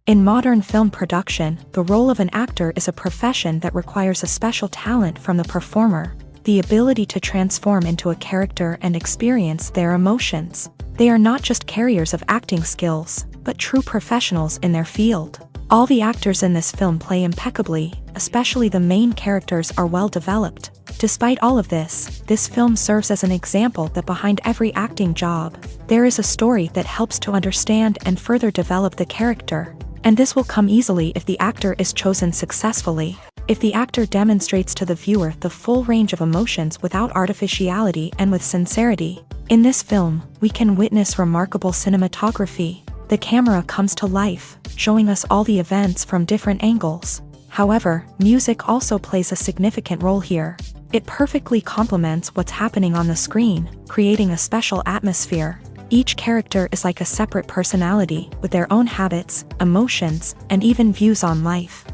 In modern film production, the role of an actor is a profession that requires a special talent from the performer, the ability to transform into a character and experience their emotions. They are not just carriers of acting skills, but true professionals in their field. All the actors in this film play impeccably, especially the main characters are well developed. Despite all of this film serves as an example that behind every acting job, there is a story that helps to understand and further develop the character. And this will come easily if the actor is chosen successfully. If the actor demonstrates to the viewer the full range of emotions without artificiality and with sincerity. In this film, we can witness remarkable cinematography. The camera comes to life, showing us all the events from different angles. However, music also plays a significant role here. It perfectly complements what's happening on the screen, creating a special atmosphere. Each character is like a separate personality, with their own habits, emotions, and even views on life.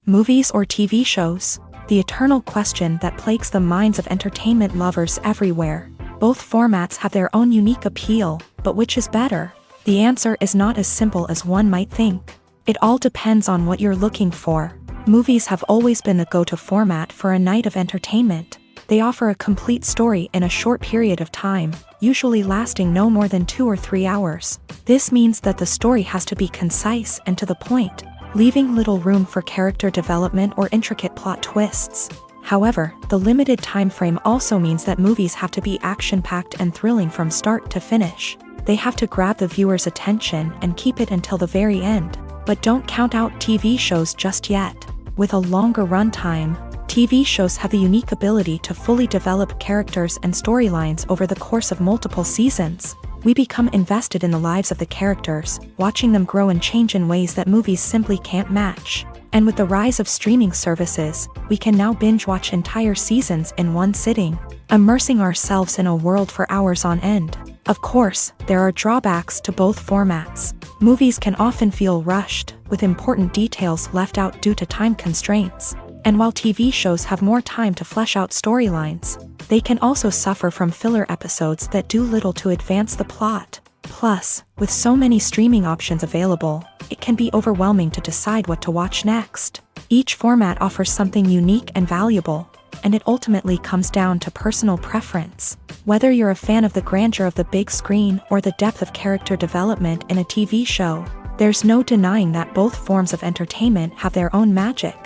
Movies or TV shows? The eternal question that plagues the minds of entertainment lovers everywhere. Both formats have their own unique appeal, but which is better? The answer is not as simple as one might think. It all depends on what you're looking for. Movies have always been the go-to format for a night of entertainment. They offer a complete story in a short period of time, usually lasting no more than 2 or 3 hours. This means that the story has to be concise and to the point, leaving little room for character development or intricate plot twists. However, the limited time frame also means that movies have to be action-packed and thrilling from start to finish. They have to grab the viewer's attention and keep it until the very end. But don't count out TV shows just yet. With a longer runtime, TV shows have the unique ability to fully develop characters and storylines over the course of multiple seasons. We become invested in the lives of the characters, watching them grow and change in ways that movies simply can't match. And with the rise of streaming services, we can now binge-watch entire seasons in one sitting, immersing ourselves in a world for hours on end. Of course, there are drawbacks to both formats. Movies can often feel rushed, with important details left out due to time constraints. And while TV shows have more time to flesh out storylines, they can also suffer from filler episodes that do little to advance the plot. Plus, with so many streaming options available, it can be overwhelming to decide what to watch next. Each format offers something unique and valuable, and it ultimately comes down to personal preference. Whether you're a fan of the grandeur of the big screen or the depth of character development in a TV show, there's no denying that both forms of entertainment have their own magic.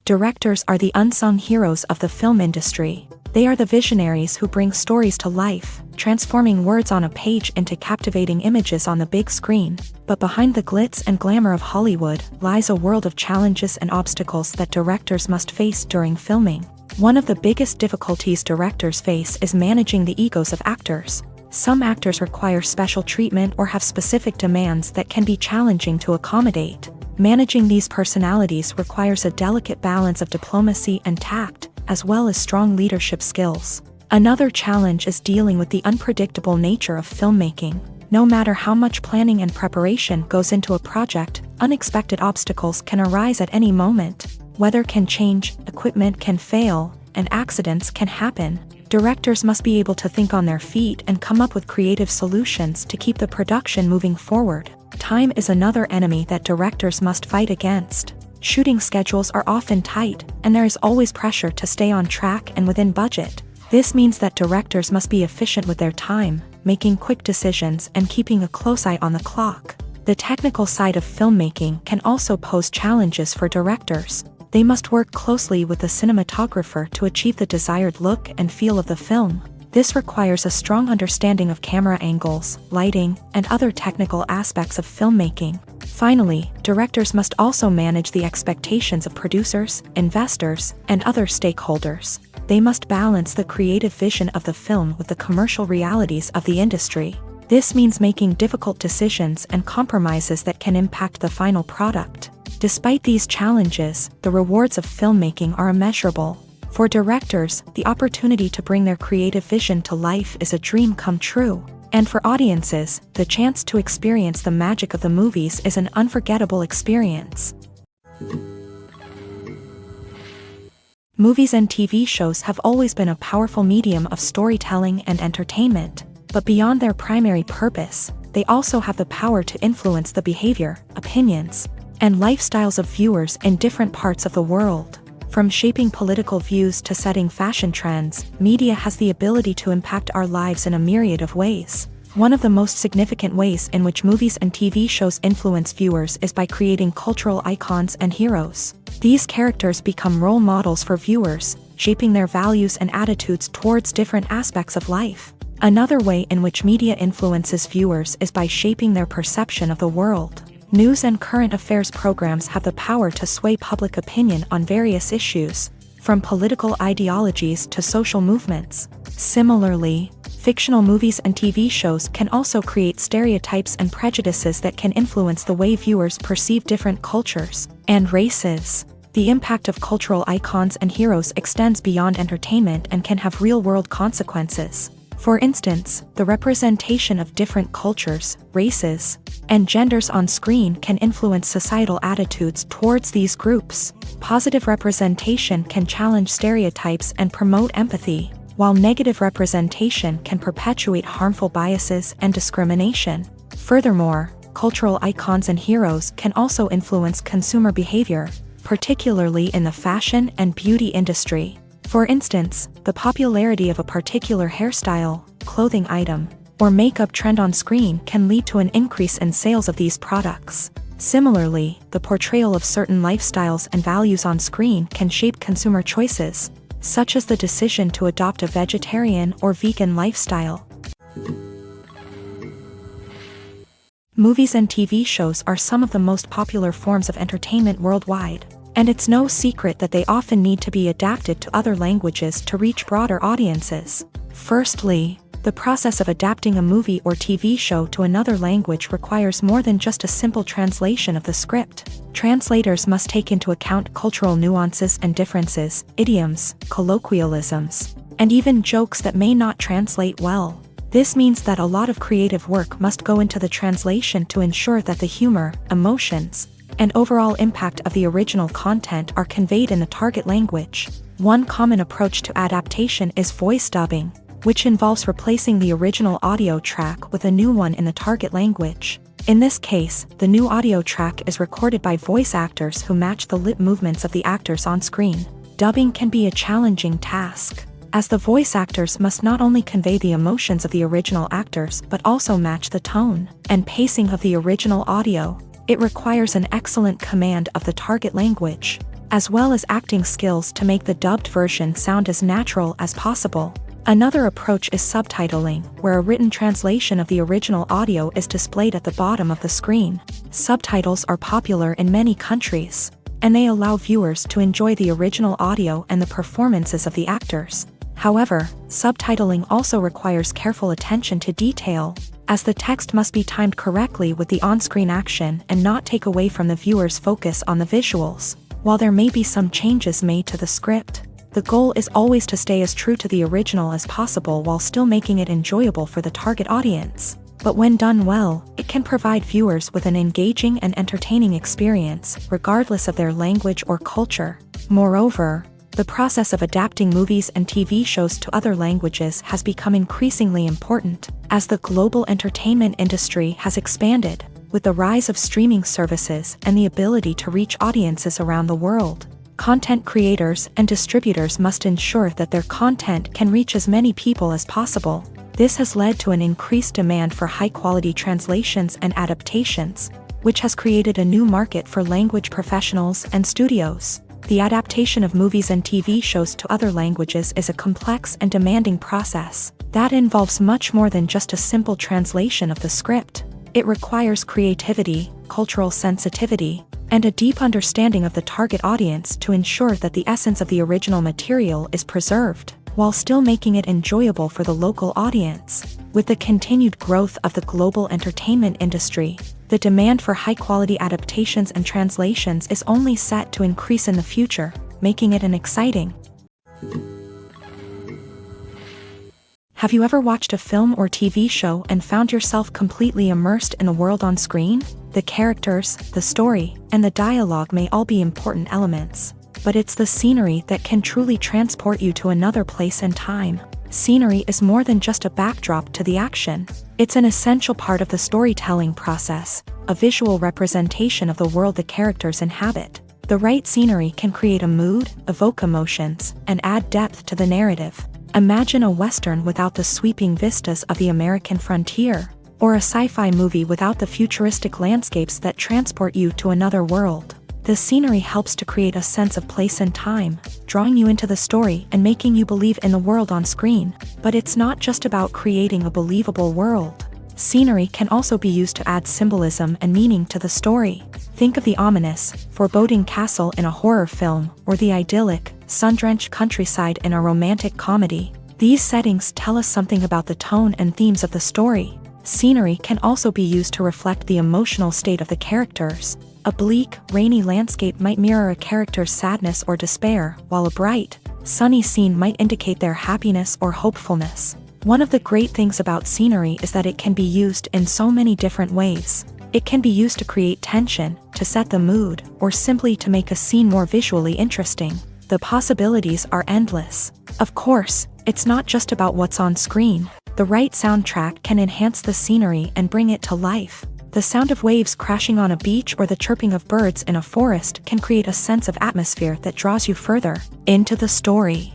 Directors are the unsung heroes of the film industry. They are the visionaries who bring stories to life, transforming words on a page into captivating images on the big screen. But behind the glitz and glamour of Hollywood lies a world of challenges and obstacles that directors must face during filming. One of the biggest difficulties directors face is managing the egos of actors. Some actors require special treatment or have specific demands that can be challenging to accommodate. Managing these personalities requires a delicate balance of diplomacy and tact, as well as strong leadership skills. Another challenge is dealing with the unpredictable nature of filmmaking. No matter how much planning and preparation goes into a project, unexpected obstacles can arise at any moment. Weather can change, equipment can fail, and accidents can happen. Directors must be able to think on their feet and come up with creative solutions to keep the production moving forward. Time is another enemy that directors must fight against. Shooting schedules are often tight, and there is always pressure to stay on track and within budget. This means that directors must be efficient with their time, making quick decisions and keeping a close eye on the clock. The technical side of filmmaking can also pose challenges for directors. They must work closely with the cinematographer to achieve the desired look and feel of the film. This requires a strong understanding of camera angles, lighting, and other technical aspects of filmmaking. Finally, directors must also manage the expectations of producers, investors, and other stakeholders. They must balance the creative vision of the film with the commercial realities of the industry. This means making difficult decisions and compromises that can impact the final product. Despite these challenges, the rewards of filmmaking are immeasurable. For directors, the opportunity to bring their creative vision to life is a dream come true. And for audiences, the chance to experience the magic of the movies is an unforgettable experience. Movies and TV shows have always been a powerful medium of storytelling and entertainment. But beyond their primary purpose, they also have the power to influence the behavior, opinions, and lifestyles of viewers in different parts of the world. From shaping political views to setting fashion trends, media has the ability to impact our lives in a myriad of ways. One of the most significant ways in which movies and TV shows influence viewers is by creating cultural icons and heroes. These characters become role models for viewers, shaping their values and attitudes towards different aspects of life. Another way in which media influences viewers is by shaping their perception of the world. News and current affairs programs have the power to sway public opinion on various issues, from political ideologies to social movements. Similarly, fictional movies and TV shows can also create stereotypes and prejudices that can influence the way viewers perceive different cultures and races. The impact of cultural icons and heroes extends beyond entertainment and can have real-world consequences. For instance, the representation of different cultures, races, and genders on screen can influence societal attitudes towards these groups. Positive representation can challenge stereotypes and promote empathy, while negative representation can perpetuate harmful biases and discrimination. Furthermore, cultural icons and heroes can also influence consumer behavior, particularly in the fashion and beauty industry. For instance, the popularity of a particular hairstyle, clothing item, or makeup trend on screen can lead to an increase in sales of these products. Similarly, the portrayal of certain lifestyles and values on screen can shape consumer choices, such as the decision to adopt a vegetarian or vegan lifestyle. Movies and TV shows are some of the most popular forms of entertainment worldwide, and it's no secret that they often need to be adapted to other languages to reach broader audiences. Firstly, the process of adapting a movie or TV show to another language requires more than just a simple translation of the script. Translators must take into account cultural nuances and differences, idioms, colloquialisms, and even jokes that may not translate well. This means that a lot of creative work must go into the translation to ensure that the humor, emotions, and overall impact of the original content are conveyed in the target language. One common approach to adaptation is voice dubbing, which involves replacing the original audio track with a new one in the target language. In this case, the new audio track is recorded by voice actors who match the lip movements of the actors on screen. Dubbing can be a challenging task, as the voice actors must not only convey the emotions of the original actors but also match the tone and pacing of the original audio. It requires an excellent command of the target language, as well as acting skills to make the dubbed version sound as natural as possible. Another approach is subtitling, where a written translation of the original audio is displayed at the bottom of the screen. Subtitles are popular in many countries, and they allow viewers to enjoy the original audio and the performances of the actors. However, subtitling also requires careful attention to detail, as the text must be timed correctly with the on-screen action and not take away from the viewer's focus on the visuals. While there may be some changes made to the script, the goal is always to stay as true to the original as possible while still making it enjoyable for the target audience. But when done well, it can provide viewers with an engaging and entertaining experience, regardless of their language or culture. Moreover, the process of adapting movies and TV shows to other languages has become increasingly important, as the global entertainment industry has expanded, with the rise of streaming services and the ability to reach audiences around the world. Content creators and distributors must ensure that their content can reach as many people as possible. This has led to an increased demand for high-quality translations and adaptations, which has created a new market for language professionals and studios. The adaptation of movies and TV shows to other languages is a complex and demanding process that involves much more than just a simple translation of the script. It requires creativity, cultural sensitivity, and a deep understanding of the target audience to ensure that the essence of the original material is preserved, while still making it enjoyable for the local audience. With the continued growth of the global entertainment industry, the demand for high-quality adaptations and translations is only set to increase in the future, making it an exciting. Have you ever watched a film or TV show and found yourself completely immersed in the world on screen? The characters, the story, and the dialogue may all be important elements, but it's the scenery that can truly transport you to another place and time. Scenery is more than just a backdrop to the action. It's an essential part of the storytelling process, a visual representation of the world the characters inhabit. The right scenery can create a mood, evoke emotions, and add depth to the narrative. Imagine a Western without the sweeping vistas of the American frontier, or a sci-fi movie without the futuristic landscapes that transport you to another world. The scenery helps to create a sense of place and time, drawing you into the story and making you believe in the world on screen. But it's not just about creating a believable world. Scenery can also be used to add symbolism and meaning to the story. Think of the ominous, foreboding castle in a horror film, or the idyllic, sun-drenched countryside in a romantic comedy. These settings tell us something about the tone and themes of the story. Scenery can also be used to reflect the emotional state of the characters. A bleak, rainy landscape might mirror a character's sadness or despair, while a bright, sunny scene might indicate their happiness or hopefulness. One of the great things about scenery is that it can be used in so many different ways. It can be used to create tension, to set the mood, or simply to make a scene more visually interesting. The possibilities are endless. Of course, it's not just about what's on screen. The right soundtrack can enhance the scenery and bring it to life. The sound of waves crashing on a beach or the chirping of birds in a forest can create a sense of atmosphere that draws you further into the story.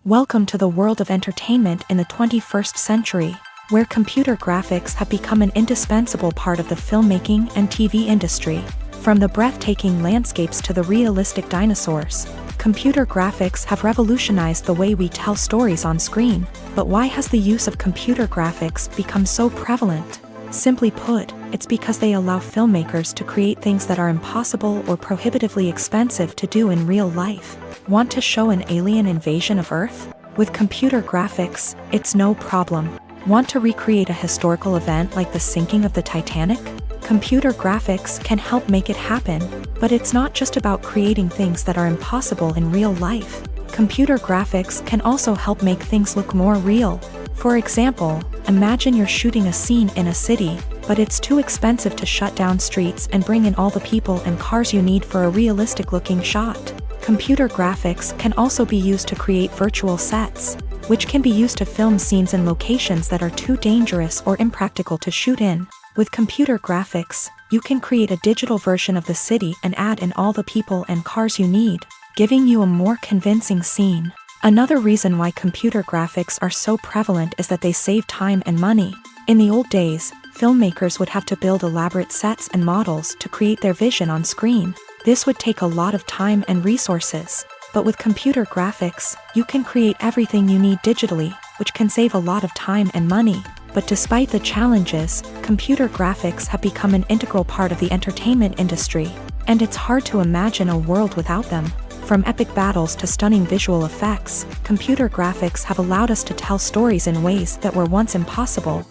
Welcome to the world of entertainment in the 21st century, where computer graphics have become an indispensable part of the filmmaking and TV industry. From the breathtaking landscapes to the realistic dinosaurs, computer graphics have revolutionized the way we tell stories on screen. But why has the use of computer graphics become so prevalent? Simply put, it's because they allow filmmakers to create things that are impossible or prohibitively expensive to do in real life. Want to show an alien invasion of Earth? With computer graphics, it's no problem. Want to recreate a historical event like the sinking of the Titanic? Computer graphics can help make it happen, but it's not just about creating things that are impossible in real life. Computer graphics can also help make things look more real. For example, imagine you're shooting a scene in a city, but it's too expensive to shut down streets and bring in all the people and cars you need for a realistic-looking shot. Computer graphics can also be used to create virtual sets, which can be used to film scenes in locations that are too dangerous or impractical to shoot in. With computer graphics, you can create a digital version of the city and add in all the people and cars you need, giving you a more convincing scene. Another reason why computer graphics are so prevalent is that they save time and money. In the old days, filmmakers would have to build elaborate sets and models to create their vision on screen. This would take a lot of time and resources. But with computer graphics, you can create everything you need digitally, which can save a lot of time and money. But despite the challenges, computer graphics have become an integral part of the entertainment industry, and it's hard to imagine a world without them. From epic battles to stunning visual effects, computer graphics have allowed us to tell stories in ways that were once impossible.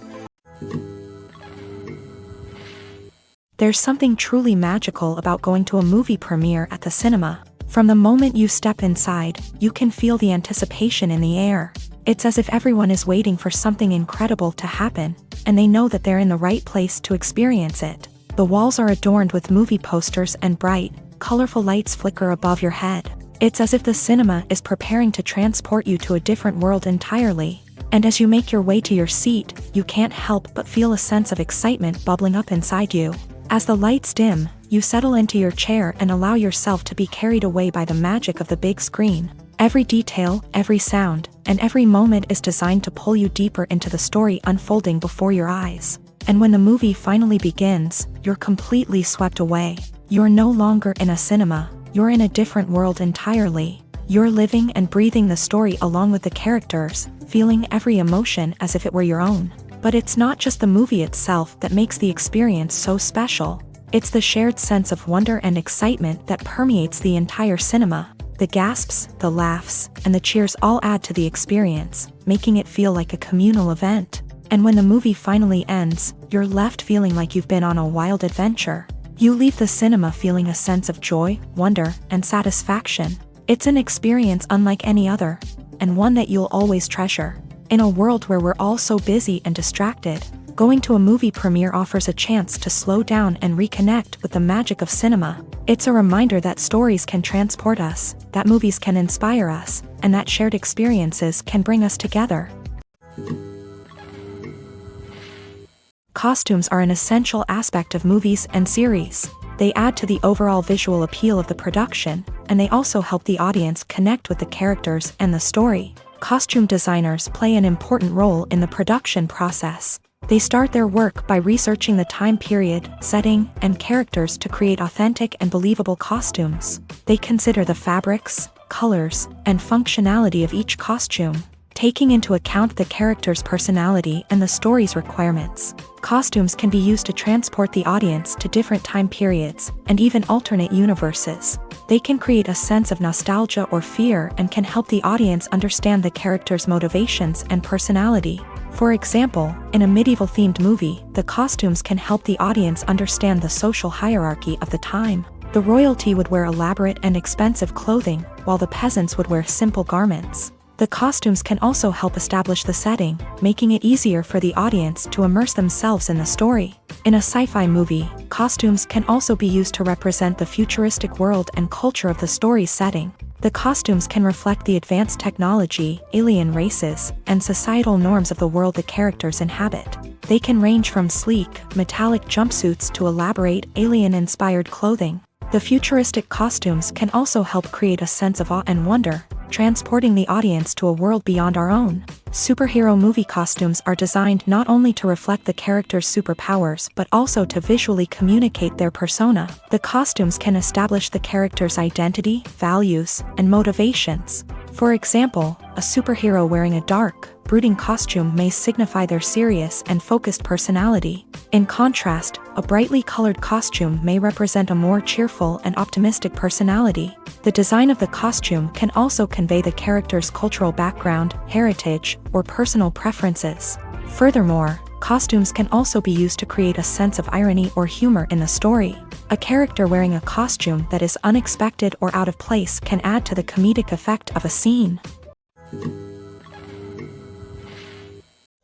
There's something truly magical about going to a movie premiere at the cinema. From the moment you step inside, you can feel the anticipation in the air. It's as if everyone is waiting for something incredible to happen, and they know that they're in the right place to experience it. The walls are adorned with movie posters and bright, colorful lights flicker above your head. It's as if the cinema is preparing to transport you to a different world entirely. And as you make your way to your seat, you can't help but feel a sense of excitement bubbling up inside you. As the lights dim, you settle into your chair and allow yourself to be carried away by the magic of the big screen. Every detail, every sound, and every moment is designed to pull you deeper into the story unfolding before your eyes. And when the movie finally begins, you're completely swept away. You're no longer in a cinema, you're in a different world entirely. You're living and breathing the story along with the characters, feeling every emotion as if it were your own. But it's not just the movie itself that makes the experience so special. It's the shared sense of wonder and excitement that permeates the entire cinema. The gasps, the laughs, and the cheers all add to the experience, making it feel like a communal event. And when the movie finally ends, you're left feeling like you've been on a wild adventure. You leave the cinema feeling a sense of joy, wonder, and satisfaction. It's an experience unlike any other, and one that you'll always treasure. In a world where we're all so busy and distracted, going to a movie premiere offers a chance to slow down and reconnect with the magic of cinema. It's a reminder that stories can transport us, that movies can inspire us, and that shared experiences can bring us together. Costumes are an essential aspect of movies and series. They add to the overall visual appeal of the production, and they also help the audience connect with the characters and the story. Costume designers play an important role in the production process. They start their work by researching the time period, setting, and characters to create authentic and believable costumes. They consider the fabrics, colors, and functionality of each costume, taking into account the character's personality and the story's requirements. Costumes can be used to transport the audience to different time periods, and even alternate universes. They can create a sense of nostalgia or fear and can help the audience understand the character's motivations and personality. For example, in a medieval-themed movie, the costumes can help the audience understand the social hierarchy of the time. The royalty would wear elaborate and expensive clothing, while the peasants would wear simple garments. The costumes can also help establish the setting, making it easier for the audience to immerse themselves in the story. In a sci-fi movie, costumes can also be used to represent the futuristic world and culture of the story's setting. The costumes can reflect the advanced technology, alien races, and societal norms of the world the characters inhabit. They can range from sleek, metallic jumpsuits to elaborate, alien-inspired clothing. The futuristic costumes can also help create a sense of awe and wonder, transporting the audience to a world beyond our own. Superhero movie costumes are designed not only to reflect the character's superpowers but also to visually communicate their persona. The costumes can establish the character's identity, values, and motivations. For example, a superhero wearing a dark, brooding costume may signify their serious and focused personality. In contrast, a brightly colored costume may represent a more cheerful and optimistic personality. The design of the costume can also convey the character's cultural background, heritage, or personal preferences. Furthermore, costumes can also be used to create a sense of irony or humor in the story. A character wearing a costume that is unexpected or out of place can add to the comedic effect of a scene.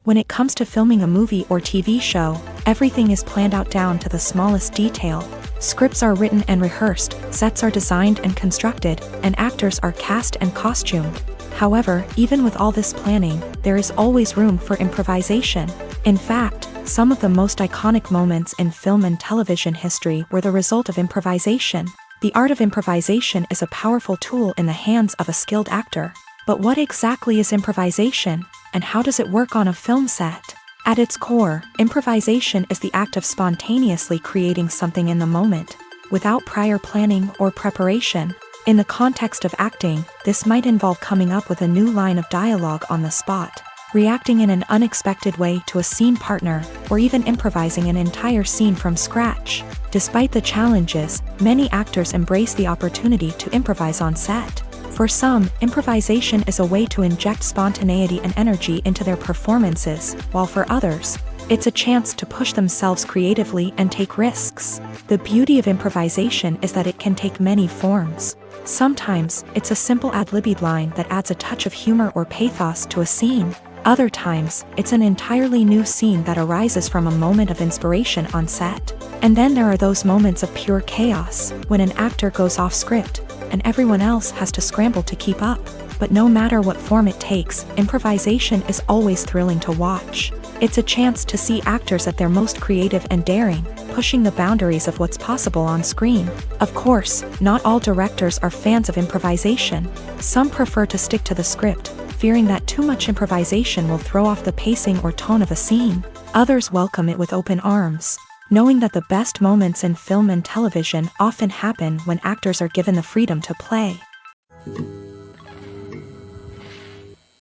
When it comes to filming a movie or TV show, everything is planned out down to the smallest detail. Scripts are written and rehearsed, sets are designed and constructed, and actors are cast and costumed. However, even with all this planning, there is always room for improvisation. In fact, some of the most iconic moments in film and television history were the result of improvisation. The art of improvisation is a powerful tool in the hands of a skilled actor. But what exactly is improvisation, and how does it work on a film set? At its core, improvisation is the act of spontaneously creating something in the moment, without prior planning or preparation. In the context of acting, this might involve coming up with a new line of dialogue on the spot, reacting in an unexpected way to a scene partner, or even improvising an entire scene from scratch. Despite the challenges, many actors embrace the opportunity to improvise on set. For some, improvisation is a way to inject spontaneity and energy into their performances, while for others, it's a chance to push themselves creatively and take risks. The beauty of improvisation is that it can take many forms. Sometimes, it's a simple ad-libbed line that adds a touch of humor or pathos to a scene. Other times, it's an entirely new scene that arises from a moment of inspiration on set. And then there are those moments of pure chaos, when an actor goes off script, and everyone else has to scramble to keep up. But no matter what form it takes, improvisation is always thrilling to watch. It's a chance to see actors at their most creative and daring, pushing the boundaries of what's possible on screen. Of course, not all directors are fans of improvisation. Some prefer to stick to the script, fearing that too much improvisation will throw off the pacing or tone of a scene. Others welcome it with open arms, knowing that the best moments in film and television often happen when actors are given the freedom to play.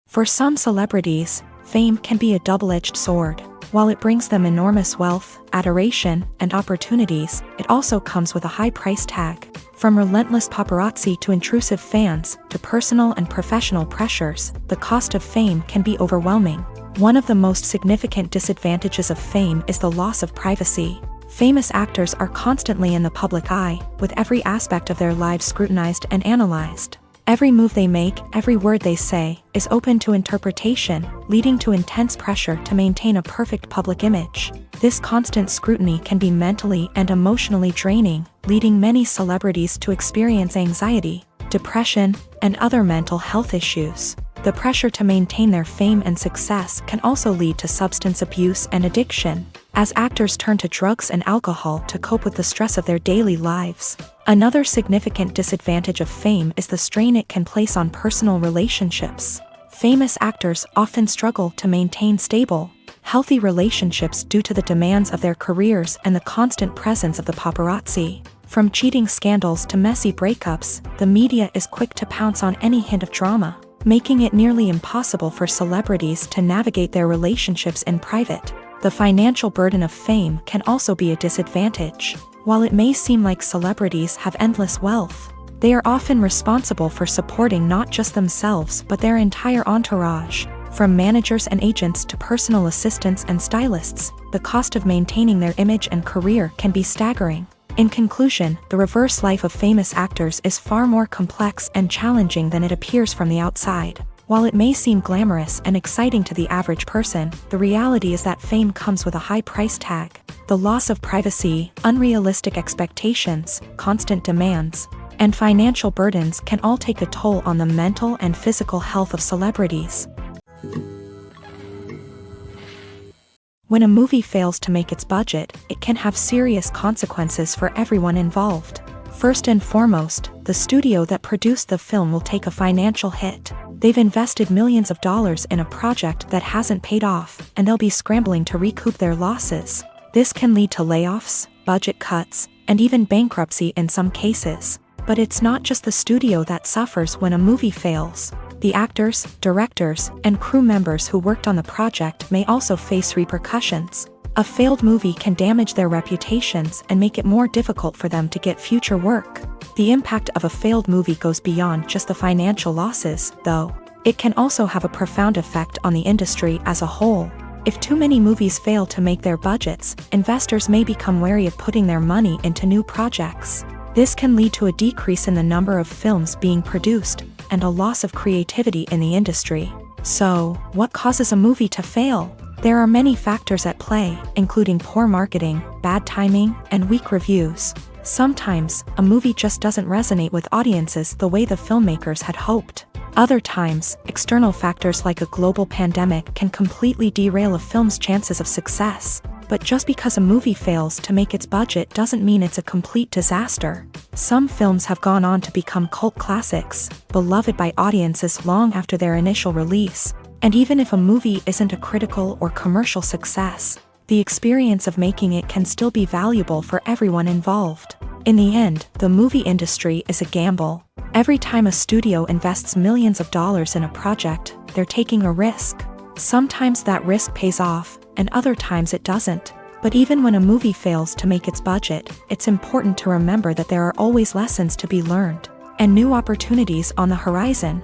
For some celebrities, fame can be a double-edged sword. While it brings them enormous wealth, adoration, and opportunities, it also comes with a high price tag. From relentless paparazzi to intrusive fans, to personal and professional pressures, the cost of fame can be overwhelming. One of the most significant disadvantages of fame is the loss of privacy. Famous actors are constantly in the public eye, with every aspect of their lives scrutinized and analyzed. Every move they make, every word they say, is open to interpretation, leading to intense pressure to maintain a perfect public image. This constant scrutiny can be mentally and emotionally draining, leading many celebrities to experience anxiety, depression, and other mental health issues. The pressure to maintain their fame and success can also lead to substance abuse and addiction, as actors turn to drugs and alcohol to cope with the stress of their daily lives. Another significant disadvantage of fame is the strain it can place on personal relationships. Famous actors often struggle to maintain stable, healthy relationships due to the demands of their careers and the constant presence of the paparazzi. From cheating scandals to messy breakups, the media is quick to pounce on any hint of drama, making it nearly impossible for celebrities to navigate their relationships in private. The financial burden of fame can also be a disadvantage. While it may seem like celebrities have endless wealth, they are often responsible for supporting not just themselves but their entire entourage. From managers and agents to personal assistants and stylists, the cost of maintaining their image and career can be staggering. In conclusion, the reverse life of famous actors is far more complex and challenging than it appears from the outside. While it may seem glamorous and exciting to the average person, the reality is that fame comes with a high price tag. The loss of privacy, unrealistic expectations, constant demands, and financial burdens can all take a toll on the mental and physical health of celebrities. When a movie fails to make its budget, it can have serious consequences for everyone involved. First and foremost, the studio that produced the film will take a financial hit. They've invested millions of dollars in a project that hasn't paid off, and they'll be scrambling to recoup their losses. This can lead to layoffs, budget cuts, and even bankruptcy in some cases. But it's not just the studio that suffers when a movie fails. The actors, directors, and crew members who worked on the project may also face repercussions. A failed movie can damage their reputations and make it more difficult for them to get future work. The impact of a failed movie goes beyond just the financial losses, though. It can also have a profound effect on the industry as a whole. If too many movies fail to make their budgets, investors may become wary of putting their money into new projects. This can lead to a decrease in the number of films being produced, and a loss of creativity in the industry. So, what causes a movie to fail? There are many factors at play, including poor marketing, bad timing, and weak reviews. Sometimes, a movie just doesn't resonate with audiences the way the filmmakers had hoped. Other times, external factors like a global pandemic can completely derail a film's chances of success. But just because a movie fails to make its budget doesn't mean it's a complete disaster. Some films have gone on to become cult classics, beloved by audiences long after their initial release. And even if a movie isn't a critical or commercial success, the experience of making it can still be valuable for everyone involved. In the end, the movie industry is a gamble. Every time a studio invests millions of dollars in a project, they're taking a risk. Sometimes that risk pays off, and other times it doesn't. But even when a movie fails to make its budget, it's important to remember that there are always lessons to be learned, and new opportunities on the horizon.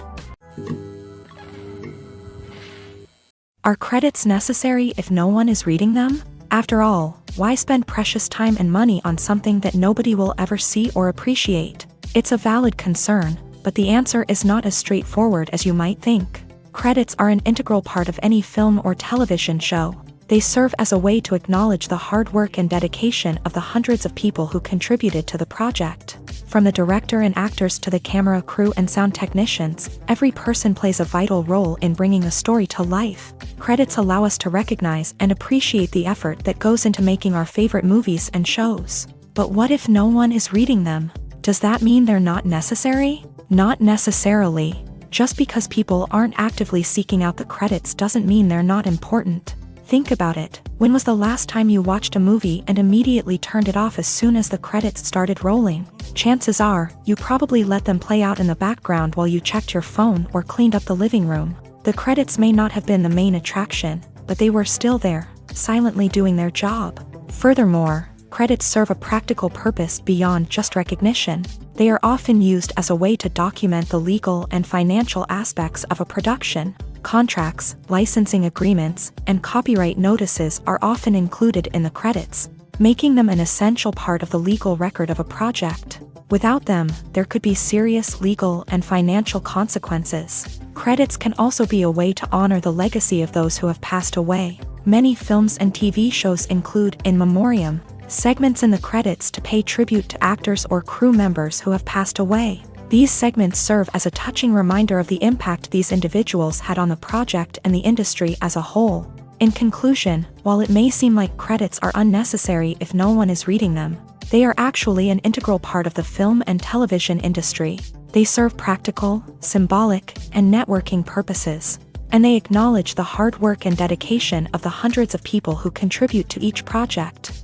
Are credits necessary if no one is reading them? After all, why spend precious time and money on something that nobody will ever see or appreciate? It's a valid concern, but the answer is not as straightforward as you might think. Credits are an integral part of any film or television show. They serve as a way to acknowledge the hard work and dedication of the hundreds of people who contributed to the project. From the director and actors to the camera crew and sound technicians, every person plays a vital role in bringing a story to life. Credits allow us to recognize and appreciate the effort that goes into making our favorite movies and shows. But what if no one is reading them? Does that mean they're not necessary? Not necessarily. Just because people aren't actively seeking out the credits doesn't mean they're not important. Think about it. When was the last time you watched a movie and immediately turned it off as soon as the credits started rolling? Chances are, you probably let them play out in the background while you checked your phone or cleaned up the living room. The credits may not have been the main attraction, but they were still there, silently doing their job. Furthermore, credits serve a practical purpose beyond just recognition. They are often used as a way to document the legal and financial aspects of a production. Contracts, licensing agreements, and copyright notices are often included in the credits, making them an essential part of the legal record of a project. Without them, there could be serious legal and financial consequences. Credits can also be a way to honor the legacy of those who have passed away. Many films and TV shows include in memoriam segments in the credits to pay tribute to actors or crew members who have passed away. These segments serve as a touching reminder of the impact these individuals had on the project and the industry as a whole. In conclusion, while it may seem like credits are unnecessary if no one is reading them, they are actually an integral part of the film and television industry. They serve practical, symbolic, and networking purposes, and they acknowledge the hard work and dedication of the hundreds of people who contribute to each project.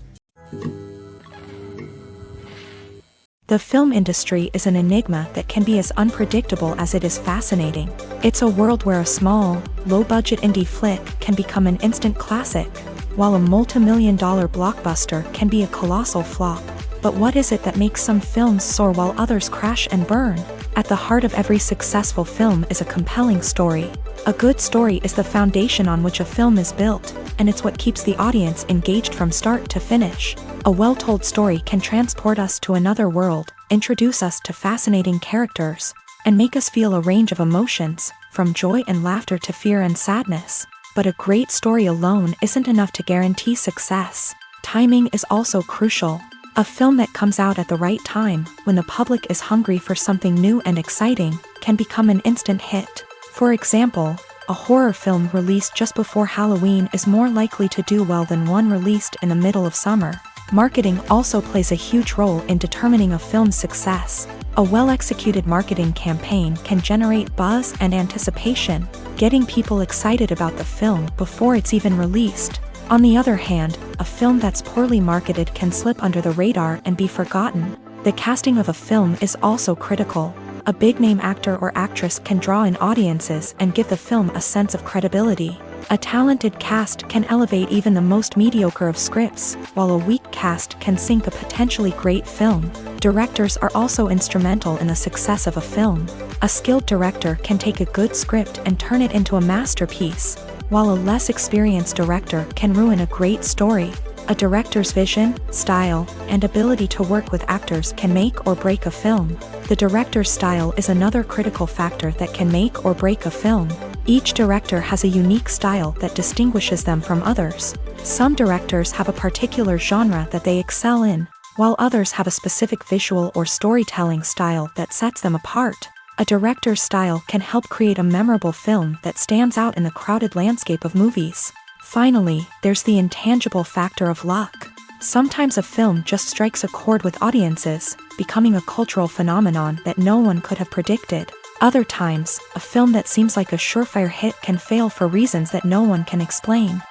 The film industry is an enigma that can be as unpredictable as it is fascinating. It's a world where a small, low-budget indie flick can become an instant classic, while a multi-million-dollar blockbuster can be a colossal flop. But what is it that makes some films soar while others crash and burn? At the heart of every successful film is a compelling story. A good story is the foundation on which a film is built, and it's what keeps the audience engaged from start to finish. A well-told story can transport us to another world, introduce us to fascinating characters, and make us feel a range of emotions, from joy and laughter to fear and sadness. But a great story alone isn't enough to guarantee success. Timing is also crucial. A film that comes out at the right time, when the public is hungry for something new and exciting, can become an instant hit. For example, a horror film released just before Halloween is more likely to do well than one released in the middle of summer. Marketing also plays a huge role in determining a film's success. A well-executed marketing campaign can generate buzz and anticipation, getting people excited about the film before it's even released. On the other hand, a film that's poorly marketed can slip under the radar and be forgotten. The casting of a film is also critical. A big-name actor or actress can draw in audiences and give the film a sense of credibility. A talented cast can elevate even the most mediocre of scripts, while a weak cast can sink a potentially great film. Directors are also instrumental in the success of a film. A skilled director can take a good script and turn it into a masterpiece, while a less experienced director can ruin a great story. A director's vision, style, and ability to work with actors can make or break a film. The director's style is another critical factor that can make or break a film. Each director has a unique style that distinguishes them from others. Some directors have a particular genre that they excel in, while others have a specific visual or storytelling style that sets them apart. A director's style can help create a memorable film that stands out in the crowded landscape of movies. Finally, there's the intangible factor of luck. Sometimes a film just strikes a chord with audiences, becoming a cultural phenomenon that no one could have predicted. Other times, a film that seems like a surefire hit can fail for reasons that no one can explain.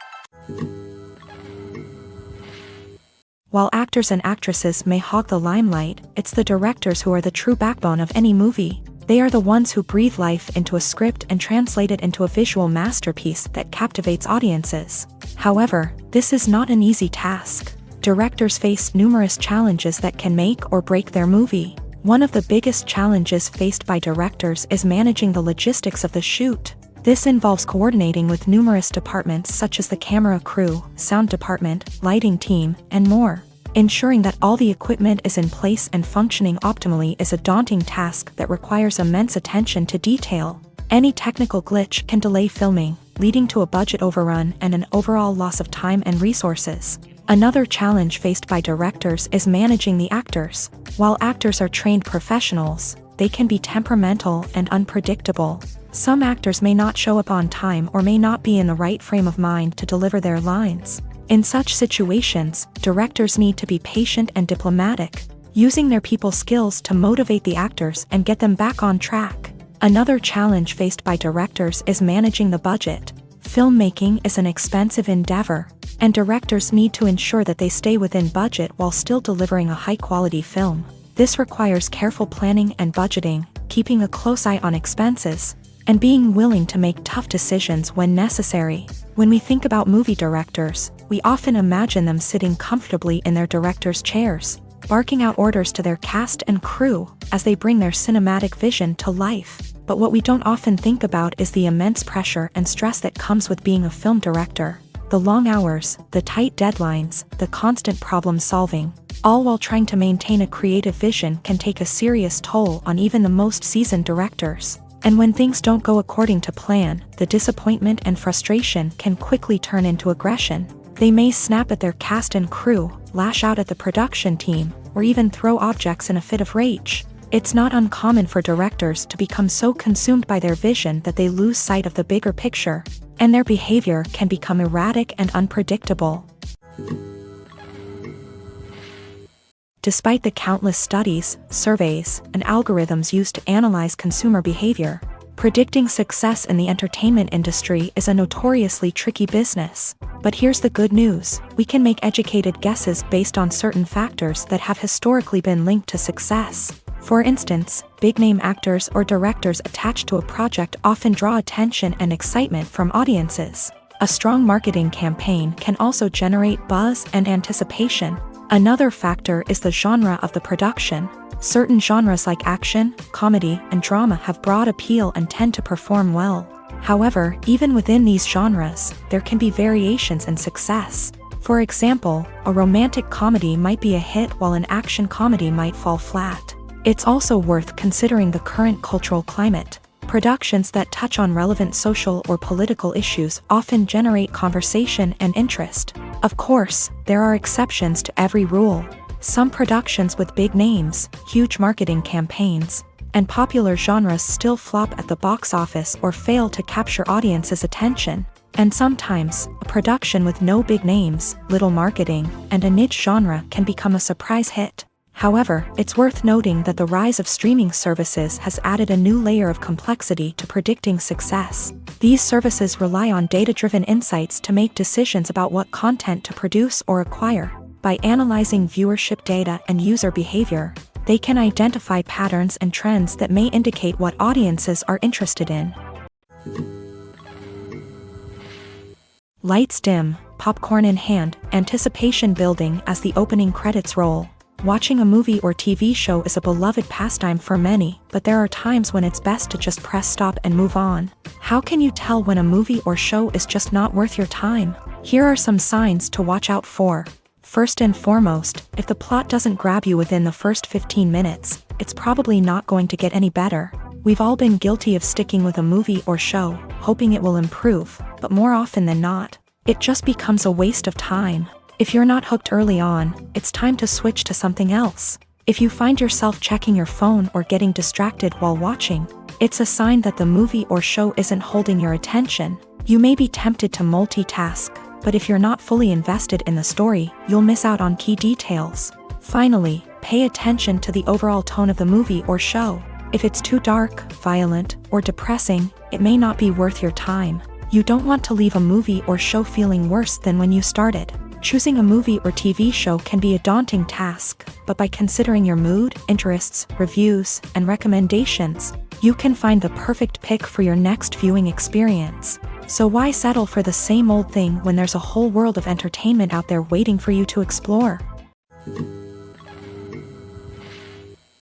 While actors and actresses may hog the limelight, it's the directors who are the true backbone of any movie. They are the ones who breathe life into a script and translate it into a visual masterpiece that captivates audiences. However, this is not an easy task. Directors face numerous challenges that can make or break their movie. One of the biggest challenges faced by directors is managing the logistics of the shoot. This involves coordinating with numerous departments such as the camera crew, sound department, lighting team, and more. Ensuring that all the equipment is in place and functioning optimally is a daunting task that requires immense attention to detail. Any technical glitch can delay filming, leading to a budget overrun and an overall loss of time and resources. Another challenge faced by directors is managing the actors. While actors are trained professionals, they can be temperamental and unpredictable. Some actors may not show up on time or may not be in the right frame of mind to deliver their lines. In such situations, directors need to be patient and diplomatic, using their people skills to motivate the actors and get them back on track. Another challenge faced by directors is managing the budget. Filmmaking is an expensive endeavor, and directors need to ensure that they stay within budget while still delivering a high-quality film. This requires careful planning and budgeting, keeping a close eye on expenses, and being willing to make tough decisions when necessary. When we think about movie directors, we often imagine them sitting comfortably in their director's chairs, barking out orders to their cast and crew as they bring their cinematic vision to life. But what we don't often think about is the immense pressure and stress that comes with being a film director. The long hours, the tight deadlines, the constant problem solving. all while trying to maintain a creative vision can take a serious toll on even the most seasoned directors. And when things don't go according to plan, the disappointment and frustration can quickly turn into aggression. They may snap at their cast and crew, lash out at the production team, or even throw objects in a fit of rage. It's not uncommon for directors to become so consumed by their vision that they lose sight of the bigger picture, and their behavior can become erratic and unpredictable. Despite the countless studies, surveys, and algorithms used to analyze consumer behavior, predicting success in the entertainment industry is a notoriously tricky business. But here's the good news: we can make educated guesses based on certain factors that have historically been linked to success. For instance, big-name actors or directors attached to a project often draw attention and excitement from audiences. A strong marketing campaign can also generate buzz and anticipation. Another factor is the genre of the production. Certain genres like action, comedy, and drama have broad appeal and tend to perform well. However, even within these genres, there can be variations in success. For example, a romantic comedy might be a hit while an action comedy might fall flat. It's also worth considering the current cultural climate. Productions that touch on relevant social or political issues often generate conversation and interest. Of course, there are exceptions to every rule. Some productions with big names, huge marketing campaigns, and popular genres still flop at the box office or fail to capture audiences' attention. And sometimes, a production with no big names, little marketing, and a niche genre can become a surprise hit. However, it's worth noting that the rise of streaming services has added a new layer of complexity to predicting success. These services rely on data-driven insights to make decisions about what content to produce or acquire. By analyzing viewership data and user behavior, they can identify patterns and trends that may indicate what audiences are interested in. Lights dim, popcorn in hand, anticipation building as the opening credits roll. Watching a movie or TV show is a beloved pastime for many, but there are times when it's best to just press stop and move on. How can you tell when a movie or show is just not worth your time? Here are some signs to watch out for. First and foremost, if the plot doesn't grab you within the first 15 minutes, it's probably not going to get any better. We've all been guilty of sticking with a movie or show, hoping it will improve, but more often than not, it just becomes a waste of time. If you're not hooked early on, it's time to switch to something else. If you find yourself checking your phone or getting distracted while watching, it's a sign that the movie or show isn't holding your attention. You may be tempted to multitask, but if you're not fully invested in the story, you'll miss out on key details. Finally, pay attention to the overall tone of the movie or show. If it's too dark, violent, or depressing, it may not be worth your time. You don't want to leave a movie or show feeling worse than when you started. Choosing a movie or TV show can be a daunting task, but by considering your mood, interests, reviews, and recommendations, you can find the perfect pick for your next viewing experience. So why settle for the same old thing when there's a whole world of entertainment out there waiting for you to explore?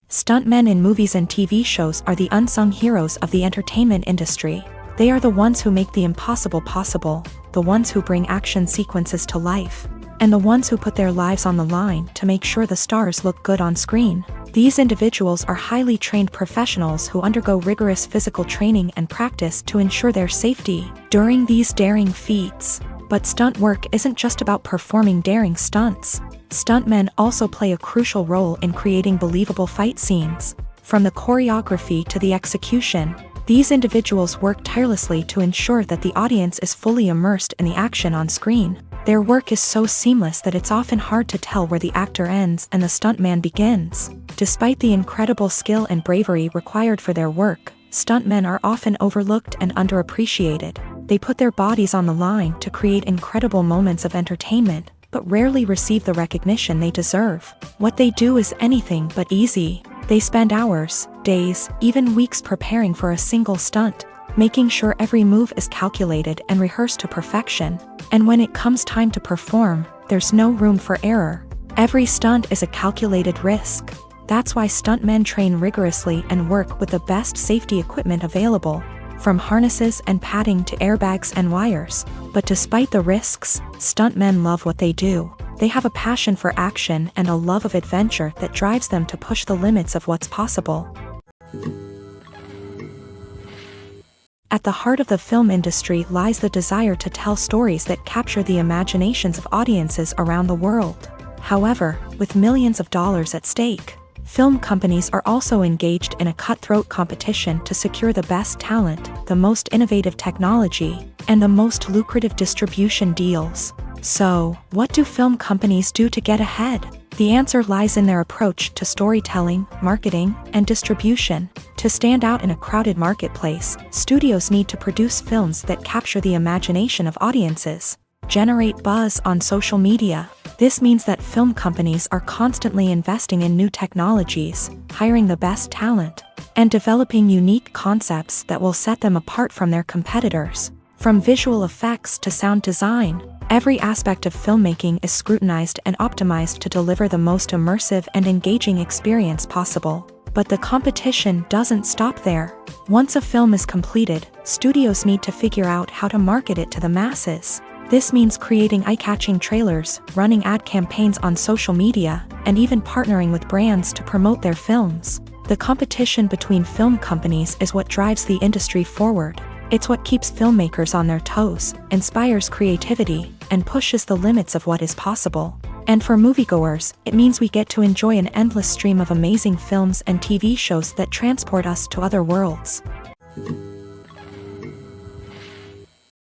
Stuntmen in movies and TV shows are the unsung heroes of the entertainment industry. They are the ones who make the impossible possible, the ones who bring action sequences to life, and the ones who put their lives on the line to make sure the stars look good on screen. These individuals are highly trained professionals who undergo rigorous physical training and practice to ensure their safety during these daring feats. But stunt work isn't just about performing daring stunts. Stuntmen also play a crucial role in creating believable fight scenes. From the choreography to the execution, these individuals work tirelessly to ensure that the audience is fully immersed in the action on screen. Their work is so seamless that it's often hard to tell where the actor ends and the stuntman begins. Despite the incredible skill and bravery required for their work, stuntmen are often overlooked and underappreciated. They put their bodies on the line to create incredible moments of entertainment, but rarely receive the recognition they deserve. What they do is anything but easy. They spend hours, days, even weeks preparing for a single stunt, making sure every move is calculated and rehearsed to perfection. And when it comes time to perform, there's no room for error. Every stunt is a calculated risk. That's why stuntmen train rigorously and work with the best safety equipment available, from harnesses and padding to airbags and wires. But despite the risks, stuntmen love what they do. They have a passion for action and a love of adventure that drives them to push the limits of what's possible. At the heart of the film industry lies the desire to tell stories that capture the imaginations of audiences around the world. However, with millions of dollars at stake, film companies are also engaged in a cutthroat competition to secure the best talent, the most innovative technology, and the most lucrative distribution deals. So, what do film companies do to get ahead? The answer lies in their approach to storytelling, marketing, and distribution. To stand out in a crowded marketplace, studios need to produce films that capture the imagination of audiences, generate buzz on social media. This means that film companies are constantly investing in new technologies, hiring the best talent, and developing unique concepts that will set them apart from their competitors. From visual effects to sound design, every aspect of filmmaking is scrutinized and optimized to deliver the most immersive and engaging experience possible. But the competition doesn't stop there. Once a film is completed, studios need to figure out how to market it to the masses. This means creating eye-catching trailers, running ad campaigns on social media, and even partnering with brands to promote their films. The competition between film companies is what drives the industry forward. It's what keeps filmmakers on their toes, inspires creativity, and pushes the limits of what is possible. And for moviegoers, it means we get to enjoy an endless stream of amazing films and TV shows that transport us to other worlds.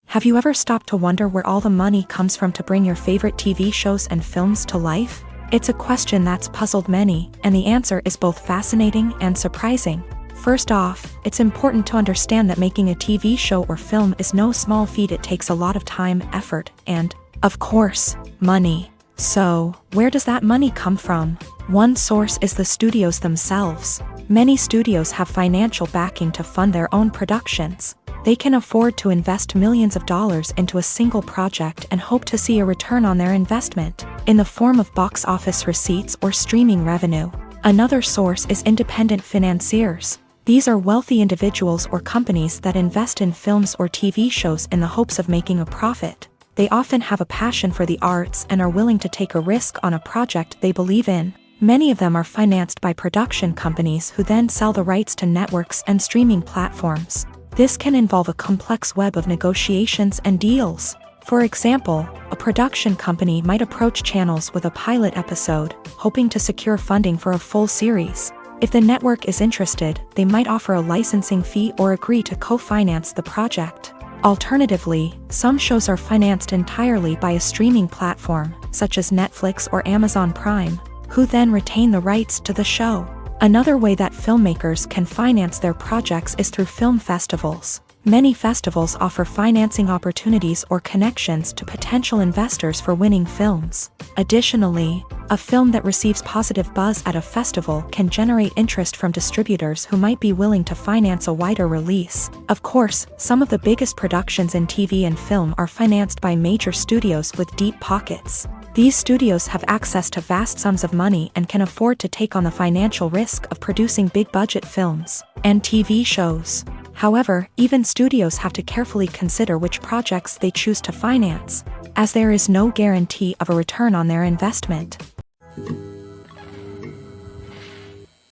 Have you ever stopped to wonder where all the money comes from to bring your favorite TV shows and films to life? It's a question that's puzzled many, and the answer is both fascinating and surprising. First off, it's important to understand that making a TV show or film is no small feat. It takes a lot of time, effort, and, of course, money. So, where does that money come from? One source is the studios themselves. Many studios have financial backing to fund their own productions. They can afford to invest millions of dollars into a single project and hope to see a return on their investment, in the form of box office receipts or streaming revenue. Another source is independent financiers. These are wealthy individuals or companies that invest in films or TV shows in the hopes of making a profit. They often have a passion for the arts and are willing to take a risk on a project they believe in. Many of them are financed by production companies who then sell the rights to networks and streaming platforms. This can involve a complex web of negotiations and deals. For example, a production company might approach channels with a pilot episode, hoping to secure funding for a full series. If the network is interested, they might offer a licensing fee or agree to co-finance the project. Alternatively, some shows are financed entirely by a streaming platform, such as Netflix or Amazon Prime, who then retain the rights to the show. Another way that filmmakers can finance their projects is through film festivals. Many festivals offer financing opportunities or connections to potential investors for winning films. Additionally, a film that receives positive buzz at a festival can generate interest from distributors who might be willing to finance a wider release. Of course, some of the biggest productions in TV and film are financed by major studios with deep pockets. These studios have access to vast sums of money and can afford to take on the financial risk of producing big-budget films and TV shows. However, even studios have to carefully consider which projects they choose to finance, as there is no guarantee of a return on their investment.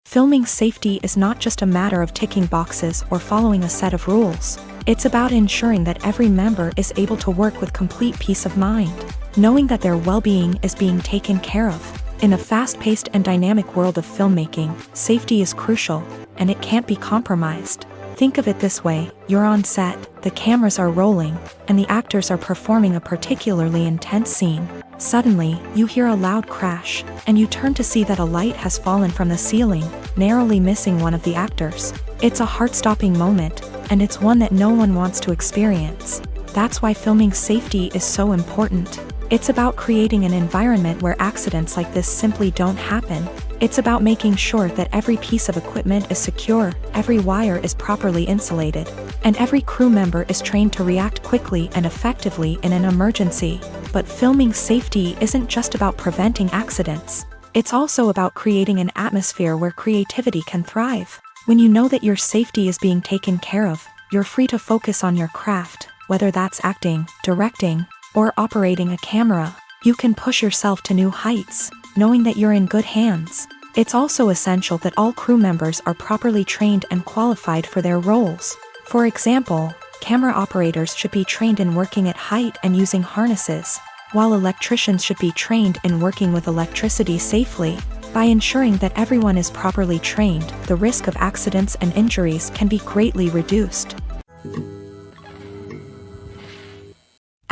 Filming safety is not just a matter of ticking boxes or following a set of rules. It's about ensuring that every member is able to work with complete peace of mind, knowing that their well-being is being taken care of. In the fast-paced and dynamic world of filmmaking, safety is crucial, and it can't be compromised. Think of it this way: you're on set, the cameras are rolling, and the actors are performing a particularly intense scene. Suddenly, you hear a loud crash, and you turn to see that a light has fallen from the ceiling, narrowly missing one of the actors. It's a heart-stopping moment, and it's one that no one wants to experience. That's why filming safety is so important. It's about creating an environment where accidents like this simply don't happen. It's about making sure that every piece of equipment is secure, every wire is properly insulated, and every crew member is trained to react quickly and effectively in an emergency. But filming safety isn't just about preventing accidents. It's also about creating an atmosphere where creativity can thrive. When you know that your safety is being taken care of, you're free to focus on your craft, whether that's acting, directing, or operating a camera. You can push yourself to new heights, knowing that you're in good hands. It's also essential that all crew members are properly trained and qualified for their roles. For example, camera operators should be trained in working at height and using harnesses, while electricians should be trained in working with electricity safely. By ensuring that everyone is properly trained, the risk of accidents and injuries can be greatly reduced.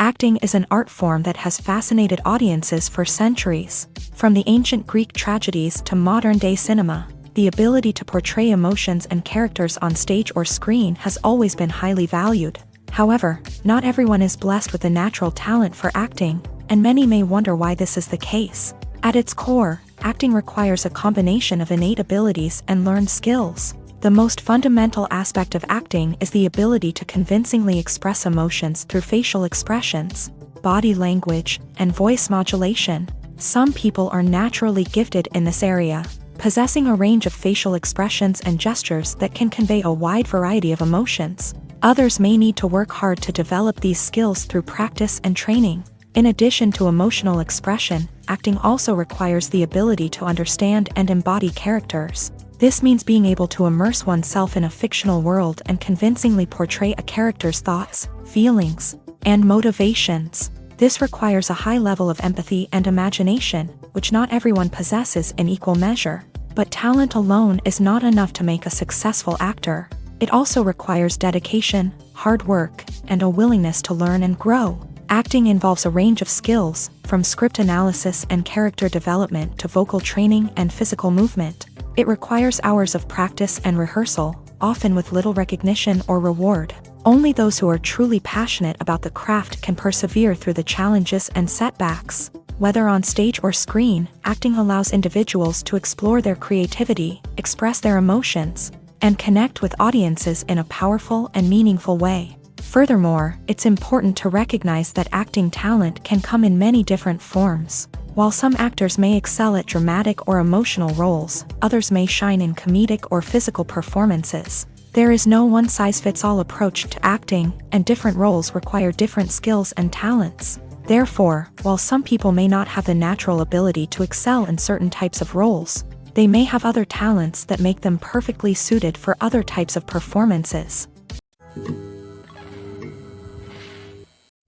Acting is an art form that has fascinated audiences for centuries. From the ancient Greek tragedies to modern-day cinema, the ability to portray emotions and characters on stage or screen has always been highly valued. However, not everyone is blessed with a natural talent for acting, and many may wonder why this is the case. At its core, acting requires a combination of innate abilities and learned skills. The most fundamental aspect of acting is the ability to convincingly express emotions through facial expressions, body language, and voice modulation. Some people are naturally gifted in this area, possessing a range of facial expressions and gestures that can convey a wide variety of emotions. Others may need to work hard to develop these skills through practice and training. In addition to emotional expression, acting also requires the ability to understand and embody characters. This means being able to immerse oneself in a fictional world and convincingly portray a character's thoughts, feelings, and motivations. This requires a high level of empathy and imagination, which not everyone possesses in equal measure. But talent alone is not enough to make a successful actor. It also requires dedication, hard work, and a willingness to learn and grow. Acting involves a range of skills, from script analysis and character development to vocal training and physical movement. It requires hours of practice and rehearsal, often with little recognition or reward. Only those who are truly passionate about the craft can persevere through the challenges and setbacks. Whether on stage or screen, acting allows individuals to explore their creativity, express their emotions, and connect with audiences in a powerful and meaningful way. Furthermore, it's important to recognize that acting talent can come in many different forms. While some actors may excel at dramatic or emotional roles, others may shine in comedic or physical performances. There is no one-size-fits-all approach to acting, and different roles require different skills and talents. Therefore, while some people may not have the natural ability to excel in certain types of roles, they may have other talents that make them perfectly suited for other types of performances.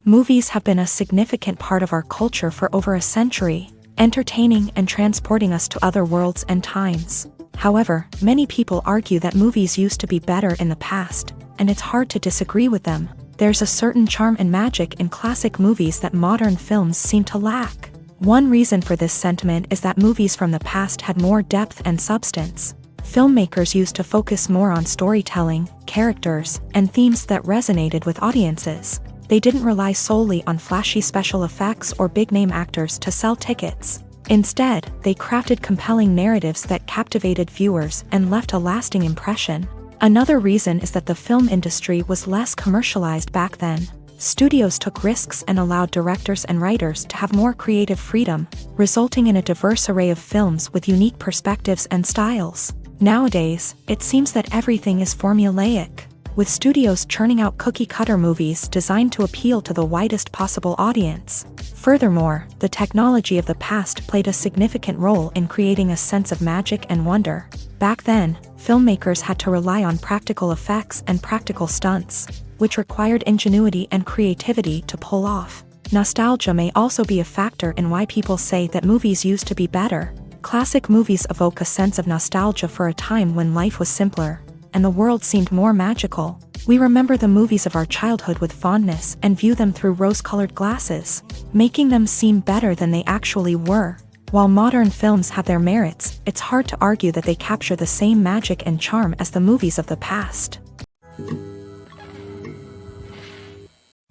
Movies have been a significant part of our culture for over a century, entertaining and transporting us to other worlds and times. However, many people argue that movies used to be better in the past, and it's hard to disagree with them. There's a certain charm and magic in classic movies that modern films seem to lack. One reason for this sentiment is that movies from the past had more depth and substance. Filmmakers used to focus more on storytelling, characters, and themes that resonated with audiences. They didn't rely solely on flashy special effects or big-name actors to sell tickets. Instead, they crafted compelling narratives that captivated viewers and left a lasting impression. Another reason is that the film industry was less commercialized back then. Studios took risks and allowed directors and writers to have more creative freedom, resulting in a diverse array of films with unique perspectives and styles. Nowadays, it seems that everything is formulaic, with studios churning out cookie-cutter movies designed to appeal to the widest possible audience. Furthermore, the technology of the past played a significant role in creating a sense of magic and wonder. Back then, filmmakers had to rely on practical effects and practical stunts, which required ingenuity and creativity to pull off. Nostalgia may also be a factor in why people say that movies used to be better. Classic movies evoke a sense of nostalgia for a time when life was simpler, and the world seemed more magical. We remember the movies of our childhood with fondness and view them through rose-colored glasses, making them seem better than they actually were. While modern films have their merits, it's hard to argue that they capture the same magic and charm as the movies of the past.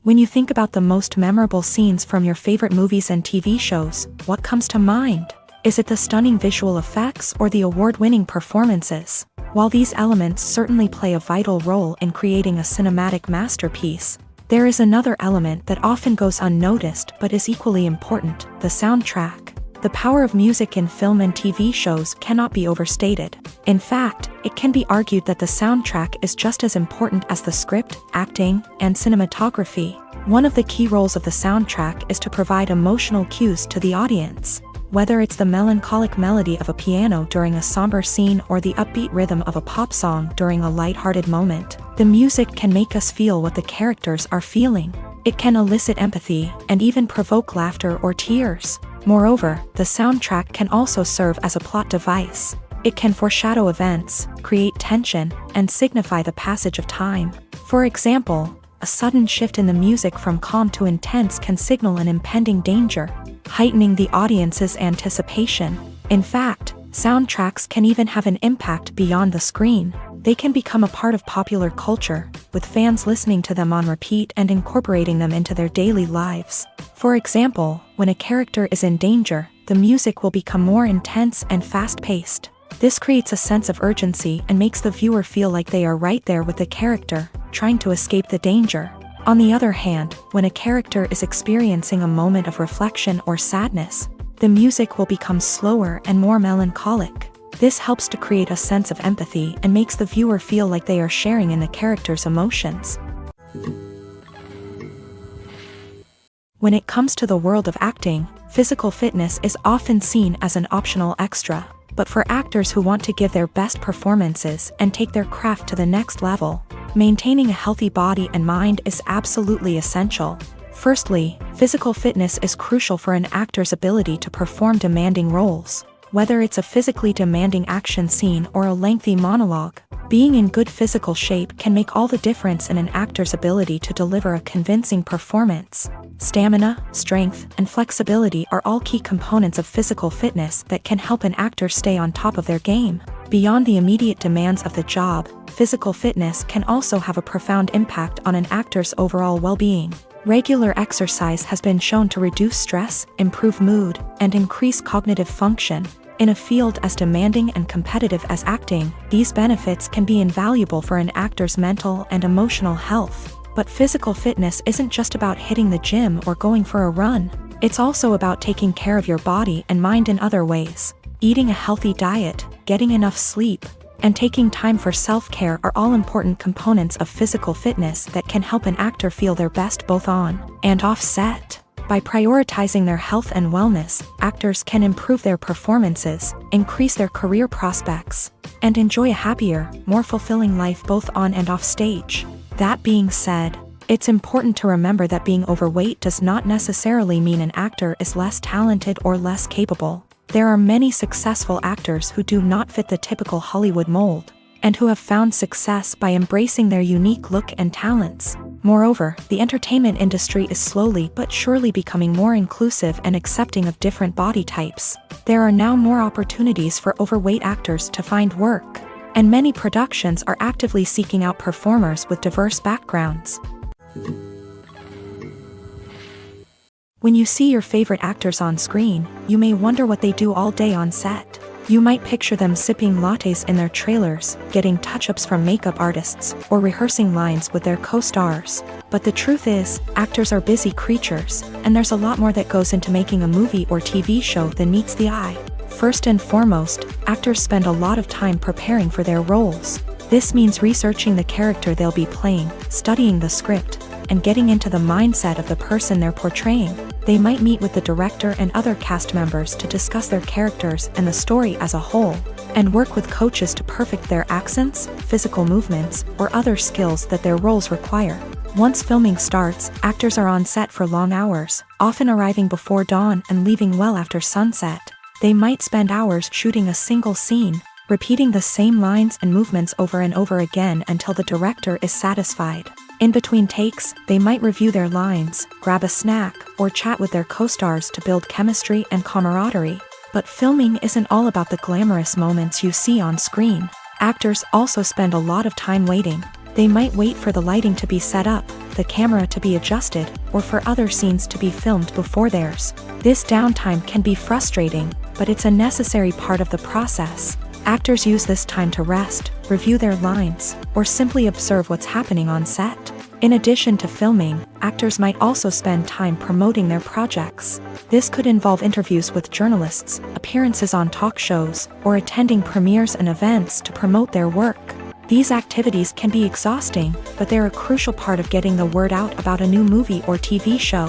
When you think about the most memorable scenes from your favorite movies and TV shows, what comes to mind? Is it the stunning visual effects or the award-winning performances? While these elements certainly play a vital role in creating a cinematic masterpiece, there is another element that often goes unnoticed but is equally important: the soundtrack. The power of music in film and TV shows cannot be overstated. In fact, it can be argued that the soundtrack is just as important as the script, acting, and cinematography. One of the key roles of the soundtrack is to provide emotional cues to the audience. Whether it's the melancholic melody of a piano during a somber scene or the upbeat rhythm of a pop song during a lighthearted moment, the music can make us feel what the characters are feeling. It can elicit empathy and even provoke laughter or tears. Moreover, the soundtrack can also serve as a plot device. It can foreshadow events, create tension, and signify the passage of time. For example, a sudden shift in the music from calm to intense can signal an impending danger, heightening the audience's anticipation. In fact, soundtracks can even have an impact beyond the screen. They can become a part of popular culture, with fans listening to them on repeat and incorporating them into their daily lives. For example, when a character is in danger, the music will become more intense and fast-paced. This creates a sense of urgency and makes the viewer feel like they are right there with the character, trying to escape the danger. On the other hand, when a character is experiencing a moment of reflection or sadness, the music will become slower and more melancholic. This helps to create a sense of empathy and makes the viewer feel like they are sharing in the character's emotions. When it comes to the world of acting, physical fitness is often seen as an optional extra. But for actors who want to give their best performances and take their craft to the next level, maintaining a healthy body and mind is absolutely essential. Firstly, physical fitness is crucial for an actor's ability to perform demanding roles. Whether it's a physically demanding action scene or a lengthy monologue, being in good physical shape can make all the difference in an actor's ability to deliver a convincing performance. Stamina, strength, and flexibility are all key components of physical fitness that can help an actor stay on top of their game. Beyond the immediate demands of the job, physical fitness can also have a profound impact on an actor's overall well-being. Regular exercise has been shown to reduce stress, improve mood, and increase cognitive function. In a field as demanding and competitive as acting, these benefits can be invaluable for an actor's mental and emotional health. But physical fitness isn't just about hitting the gym or going for a run. It's also about taking care of your body and mind in other ways. Eating a healthy diet, getting enough sleep, and taking time for self-care are all important components of physical fitness that can help an actor feel their best both on and off set. By prioritizing their health and wellness, actors can improve their performances, increase their career prospects, and enjoy a happier, more fulfilling life both on and off stage. That being said, it's important to remember that being overweight does not necessarily mean an actor is less talented or less capable. There are many successful actors who do not fit the typical Hollywood mold, and who have found success by embracing their unique look and talents. Moreover, the entertainment industry is slowly but surely becoming more inclusive and accepting of different body types. There are now more opportunities for overweight actors to find work, and many productions are actively seeking out performers with diverse backgrounds. When you see your favorite actors on screen, you may wonder what they do all day on set. You might picture them sipping lattes in their trailers, getting touch-ups from makeup artists, or rehearsing lines with their co-stars. But the truth is, actors are busy creatures, and there's a lot more that goes into making a movie or TV show than meets the eye. First and foremost, actors spend a lot of time preparing for their roles. This means researching the character they'll be playing, studying the script, and getting into the mindset of the person they're portraying. They might meet with the director and other cast members to discuss their characters and the story as a whole, and work with coaches to perfect their accents, physical movements, or other skills that their roles require. Once filming starts, actors are on set for long hours, often arriving before dawn and leaving well after sunset. They might spend hours shooting a single scene, repeating the same lines and movements over and over again until the director is satisfied. In between takes, they might review their lines, grab a snack, or chat with their co-stars to build chemistry and camaraderie. But filming isn't all about the glamorous moments you see on screen. Actors also spend a lot of time waiting. They might wait for the lighting to be set up, the camera to be adjusted, or for other scenes to be filmed before theirs. This downtime can be frustrating, but it's a necessary part of the process. Actors use this time to rest, review their lines, or simply observe what's happening on set. In addition to filming, actors might also spend time promoting their projects. This could involve interviews with journalists, appearances on talk shows, or attending premieres and events to promote their work. These activities can be exhausting, but they're a crucial part of getting the word out about a new movie or TV show.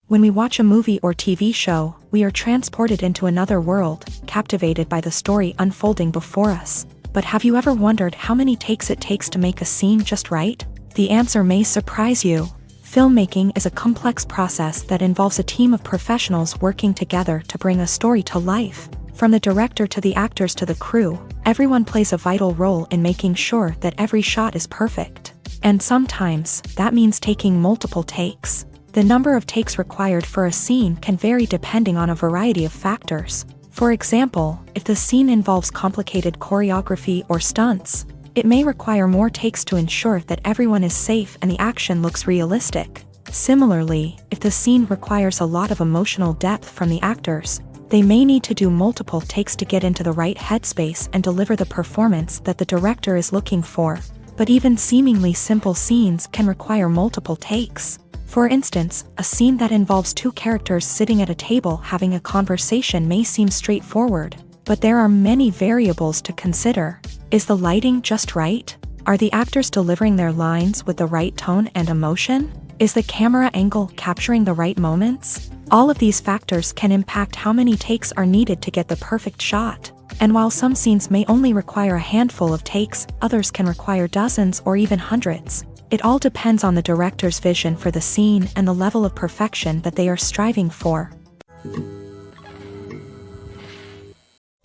When we watch a movie or TV show, we are transported into another world, captivated by the story unfolding before us. But have you ever wondered how many takes it takes to make a scene just right? The answer may surprise you. Filmmaking is a complex process that involves a team of professionals working together to bring a story to life. From the director to the actors to the crew, everyone plays a vital role in making sure that every shot is perfect. And sometimes, that means taking multiple takes. The number of takes required for a scene can vary depending on a variety of factors. For example, if the scene involves complicated choreography or stunts, it may require more takes to ensure that everyone is safe and the action looks realistic. Similarly, if the scene requires a lot of emotional depth from the actors, they may need to do multiple takes to get into the right headspace and deliver the performance that the director is looking for. But even seemingly simple scenes can require multiple takes. For instance, a scene that involves two characters sitting at a table having a conversation may seem straightforward, but there are many variables to consider. Is the lighting just right? Are the actors delivering their lines with the right tone and emotion? Is the camera angle capturing the right moments? All of these factors can impact how many takes are needed to get the perfect shot. And while some scenes may only require a handful of takes, others can require dozens or even hundreds. It all depends on the director's vision for the scene and the level of perfection that they are striving for.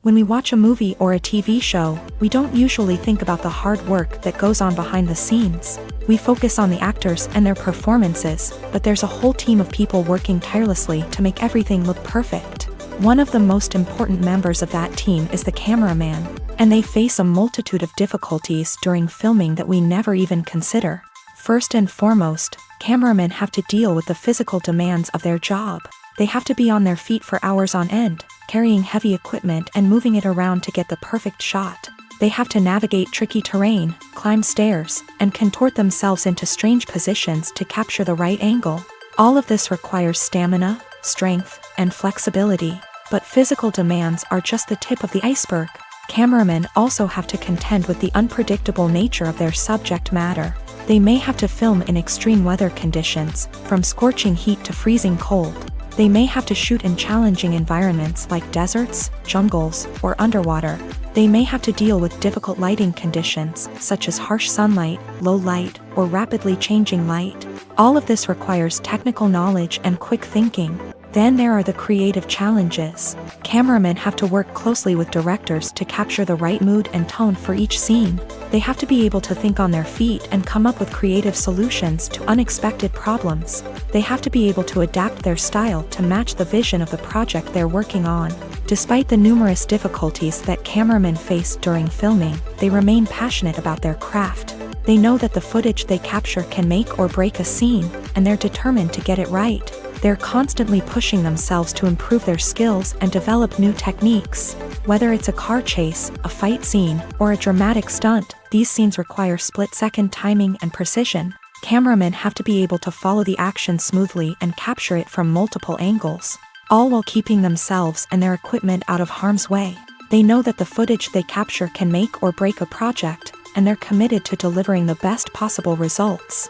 When we watch a movie or a TV show, we don't usually think about the hard work that goes on behind the scenes. We focus on the actors and their performances, but there's a whole team of people working tirelessly to make everything look perfect. One of the most important members of that team is the cameraman, and they face a multitude of difficulties during filming that we never even consider. First and foremost, cameramen have to deal with the physical demands of their job. They have to be on their feet for hours on end, carrying heavy equipment and moving it around to get the perfect shot. They have to navigate tricky terrain, climb stairs, and contort themselves into strange positions to capture the right angle. All of this requires stamina, strength, and flexibility. But physical demands are just the tip of the iceberg. Cameramen also have to contend with the unpredictable nature of their subject matter. They may have to film in extreme weather conditions, from scorching heat to freezing cold. They may have to shoot in challenging environments like deserts, jungles, or underwater. They may have to deal with difficult lighting conditions, such as harsh sunlight, low light, or rapidly changing light. All of this requires technical knowledge and quick thinking. Then there are the creative challenges. Cameramen have to work closely with directors to capture the right mood and tone for each scene. They have to be able to think on their feet and come up with creative solutions to unexpected problems. They have to be able to adapt their style to match the vision of the project they're working on. Despite the numerous difficulties that cameramen face during filming, they remain passionate about their craft. They know that the footage they capture can make or break a scene, and they're determined to get it right. They're constantly pushing themselves to improve their skills and develop new techniques. Whether it's a car chase, a fight scene, or a dramatic stunt, these scenes require split-second timing and precision. Cameramen have to be able to follow the action smoothly and capture it from multiple angles, all while keeping themselves and their equipment out of harm's way. They know that the footage they capture can make or break a project, and they're committed to delivering the best possible results.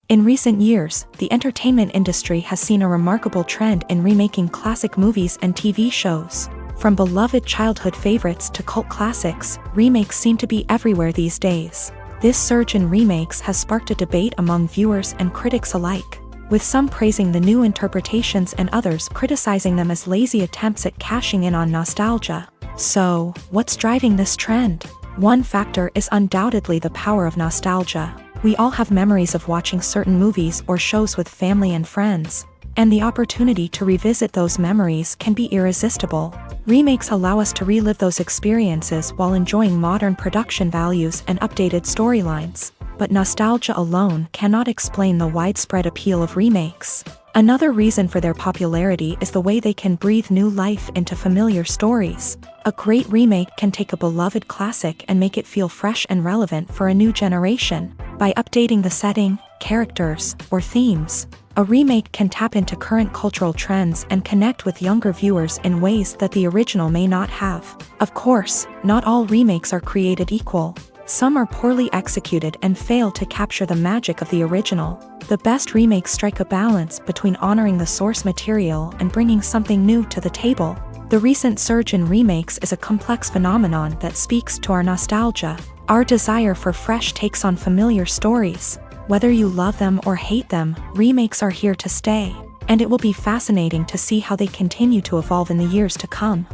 In recent years, the entertainment industry has seen a remarkable trend in remaking classic movies and TV shows. From beloved childhood favorites to cult classics, remakes seem to be everywhere these days. This surge in remakes has sparked a debate among viewers and critics alike, with some praising the new interpretations and others criticizing them as lazy attempts at cashing in on nostalgia. So, what's driving this trend? One factor is undoubtedly the power of nostalgia. We all have memories of watching certain movies or shows with family and friends, and the opportunity to revisit those memories can be irresistible. Remakes allow us to relive those experiences while enjoying modern production values and updated storylines. But nostalgia alone cannot explain the widespread appeal of remakes. Another reason for their popularity is the way they can breathe new life into familiar stories. A great remake can take a beloved classic and make it feel fresh and relevant for a new generation. By updating the setting, characters, or themes, A remake can tap into current cultural trends and connect with younger viewers in ways that the original may not have. Of course, not all remakes are created equal. Some are poorly executed and fail to capture the magic of the original. The best remakes strike a balance between honoring the source material and bringing something new to the table. The recent surge in remakes is a complex phenomenon that speaks to our nostalgia, our desire for fresh takes on familiar stories. Whether you love them or hate them, remakes are here to stay, and it will be fascinating to see how they continue to evolve in the years to come.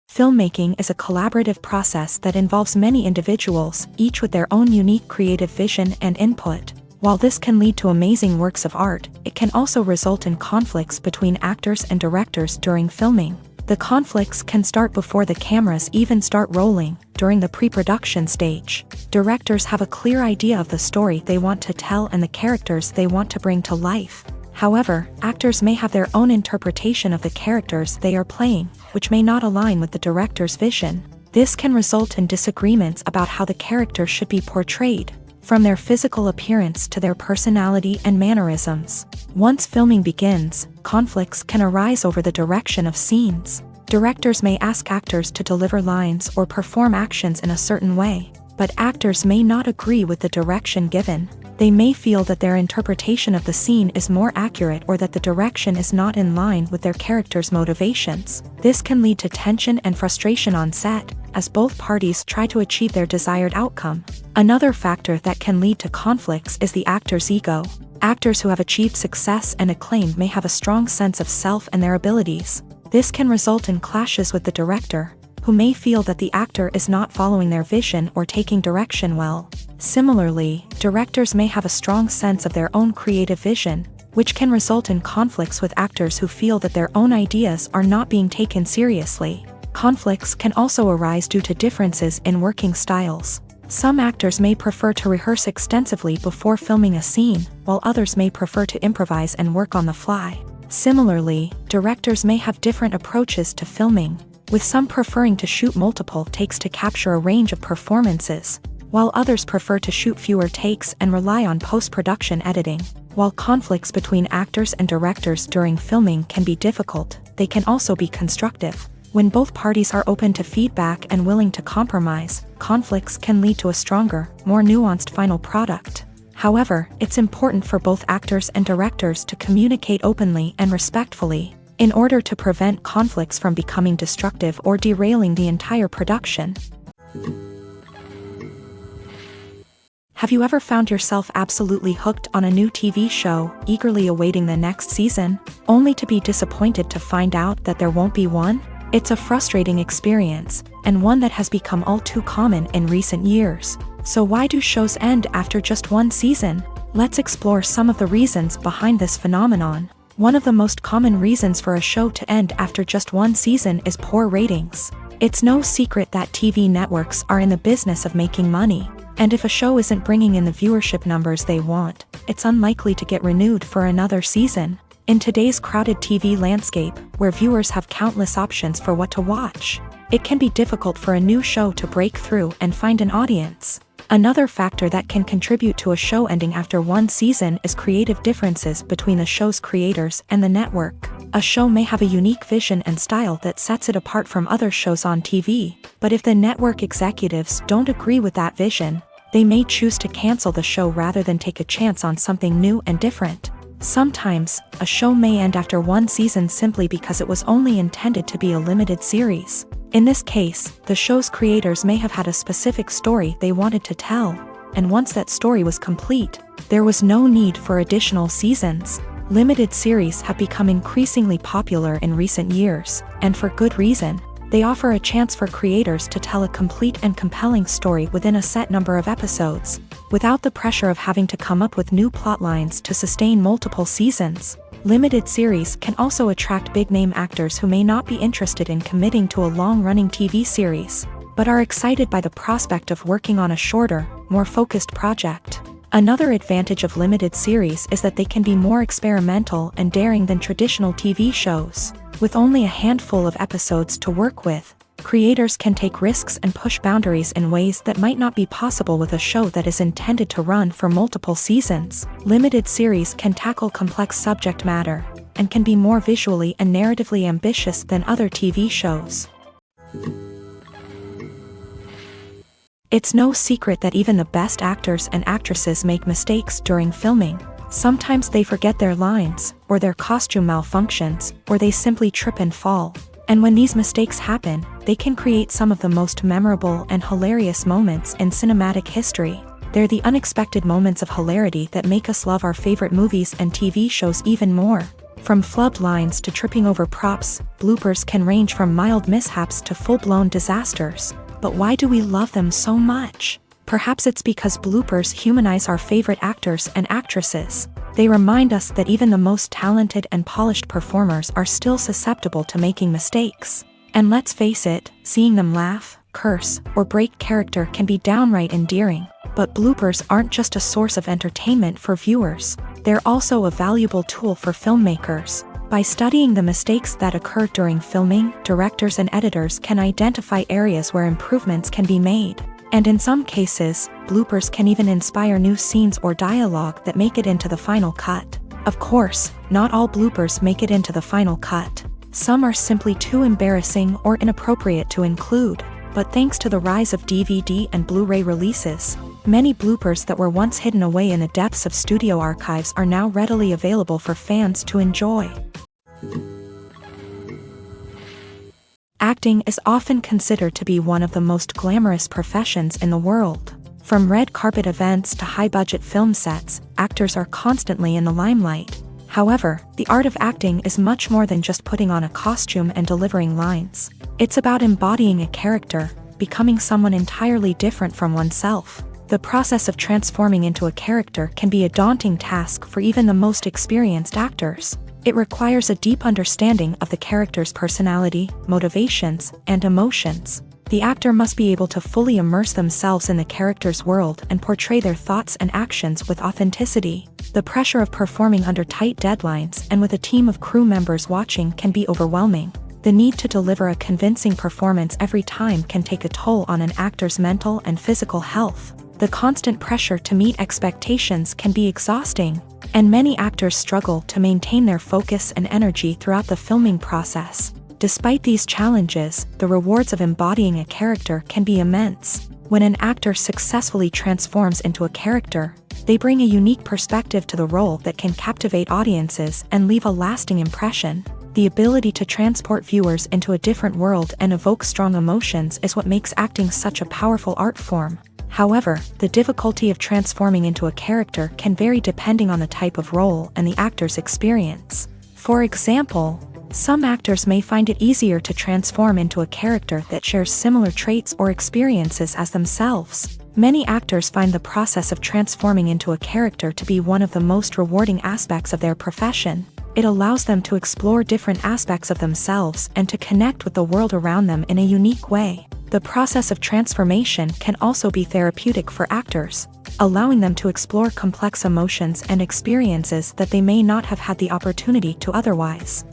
Filmmaking is a collaborative process that involves many individuals, each with their own unique creative vision and input. While this can lead to amazing works of art, it can also result in conflicts between actors and directors during filming. The conflicts can start before the cameras even start rolling, during the pre-production stage. Directors have a clear idea of the story they want to tell and the characters they want to bring to life. However, actors may have their own interpretation of the characters they are playing, which may not align with the director's vision. This can result in disagreements about how the character should be portrayed, from their physical appearance to their personality and mannerisms. Once filming begins, conflicts can arise over the direction of scenes. Directors may ask actors to deliver lines or perform actions in a certain way, but actors may not agree with the direction given. They may feel that their interpretation of the scene is more accurate or that the direction is not in line with their character's motivations. This can lead to tension and frustration on set, as both parties try to achieve their desired outcome. Another factor that can lead to conflicts is the actor's ego. Actors who have achieved success and acclaim may have a strong sense of self and their abilities. This can result in clashes with the director, who may feel that the actor is not following their vision or taking direction well. Similarly, directors may have a strong sense of their own creative vision, which can result in conflicts with actors who feel that their own ideas are not being taken seriously. Conflicts can also arise due to differences in working styles. Some actors may prefer to rehearse extensively before filming a scene, while others may prefer to improvise and work on the fly. Similarly, directors may have different approaches to filming, with some preferring to shoot multiple takes to capture a range of performances, while others prefer to shoot fewer takes and rely on post-production editing. While conflicts between actors and directors during filming can be difficult, they can also be constructive. When both parties are open to feedback and willing to compromise, conflicts can lead to a stronger, more nuanced final product. However, it's important for both actors and directors to communicate openly and respectfully, in order to prevent conflicts from becoming destructive or derailing the entire production. Have you ever found yourself absolutely hooked on a new TV show, eagerly awaiting the next season, only to be disappointed to find out that there won't be one? It's a frustrating experience, and one that has become all too common in recent years. So why do shows end after just one season? Let's explore some of the reasons behind this phenomenon. One of the most common reasons for a show to end after just one season is poor ratings. It's no secret that TV networks are in the business of making money, and if a show isn't bringing in the viewership numbers they want, it's unlikely to get renewed for another season. In today's crowded TV landscape, where viewers have countless options for what to watch, it can be difficult for a new show to break through and find an audience. Another factor that can contribute to a show ending after one season is creative differences between the show's creators and the network. A show may have a unique vision and style that sets it apart from other shows on TV, but if the network executives don't agree with that vision, they may choose to cancel the show rather than take a chance on something new and different. Sometimes, a show may end after one season simply because it was only intended to be a limited series. In this case, the show's creators may have had a specific story they wanted to tell, and once that story was complete, there was no need for additional seasons. Limited series have become increasingly popular in recent years, and for good reason. They offer a chance for creators to tell a complete and compelling story within a set number of episodes, without the pressure of having to come up with new plot lines to sustain multiple seasons. Limited series can also attract big-name actors who may not be interested in committing to a long-running TV series, but are excited by the prospect of working on a shorter, more focused project. Another advantage of limited series is that they can be more experimental and daring than traditional TV shows. With only a handful of episodes to work with, Creators can take risks and push boundaries in ways that might not be possible with a show that is intended to run for multiple seasons. Limited series can tackle complex subject matter and can be more visually and narratively ambitious than other TV shows. It's no secret that even the best actors and actresses make mistakes during filming. Sometimes they forget their lines, or their costume malfunctions, or they simply trip and fall. And when these mistakes happen, they can create some of the most memorable and hilarious moments in cinematic history. They're the unexpected moments of hilarity that make us love our favorite movies and TV shows even more. From flubbed lines to tripping over props, bloopers can range from mild mishaps to full-blown disasters. But why do we love them so much? Perhaps it's because bloopers humanize our favorite actors and actresses. They remind us that even the most talented and polished performers are still susceptible to making mistakes. And let's face it, seeing them laugh, curse, or break character can be downright endearing. But bloopers aren't just a source of entertainment for viewers. They're also a valuable tool for filmmakers. By studying the mistakes that occur during filming, directors and editors can identify areas where improvements can be made. And in some cases, bloopers can even inspire new scenes or dialogue that make it into the final cut. Of course, not all bloopers make it into the final cut. Some are simply too embarrassing or inappropriate to include. But thanks to the rise of DVD and Blu-ray releases, many bloopers that were once hidden away in the depths of studio archives are now readily available for fans to enjoy. Acting is often considered to be one of the most glamorous professions in the world. From red carpet events to high-budget film sets, actors are constantly in the limelight. However, the art of acting is much more than just putting on a costume and delivering lines. It's about embodying a character, becoming someone entirely different from oneself. The process of transforming into a character can be a daunting task for even the most experienced actors. It requires a deep understanding of the character's personality, motivations, and emotions. The actor must be able to fully immerse themselves in the character's world and portray their thoughts and actions with authenticity. The pressure of performing under tight deadlines and with a team of crew members watching can be overwhelming. The need to deliver a convincing performance every time can take a toll on an actor's mental and physical health. The constant pressure to meet expectations can be exhausting, and many actors struggle to maintain their focus and energy throughout the filming process. Despite these challenges, the rewards of embodying a character can be immense. When an actor successfully transforms into a character, they bring a unique perspective to the role that can captivate audiences and leave a lasting impression. The ability to transport viewers into a different world and evoke strong emotions is what makes acting such a powerful art form. However, the difficulty of transforming into a character can vary depending on the type of role and the actor's experience. For example, some actors may find it easier to transform into a character that shares similar traits or experiences as themselves. Many actors find the process of transforming into a character to be one of the most rewarding aspects of their profession. It allows them to explore different aspects of themselves and to connect with the world around them in a unique way. The process of transformation can also be therapeutic for actors, allowing them to explore complex emotions and experiences that they may not have had the opportunity to otherwise.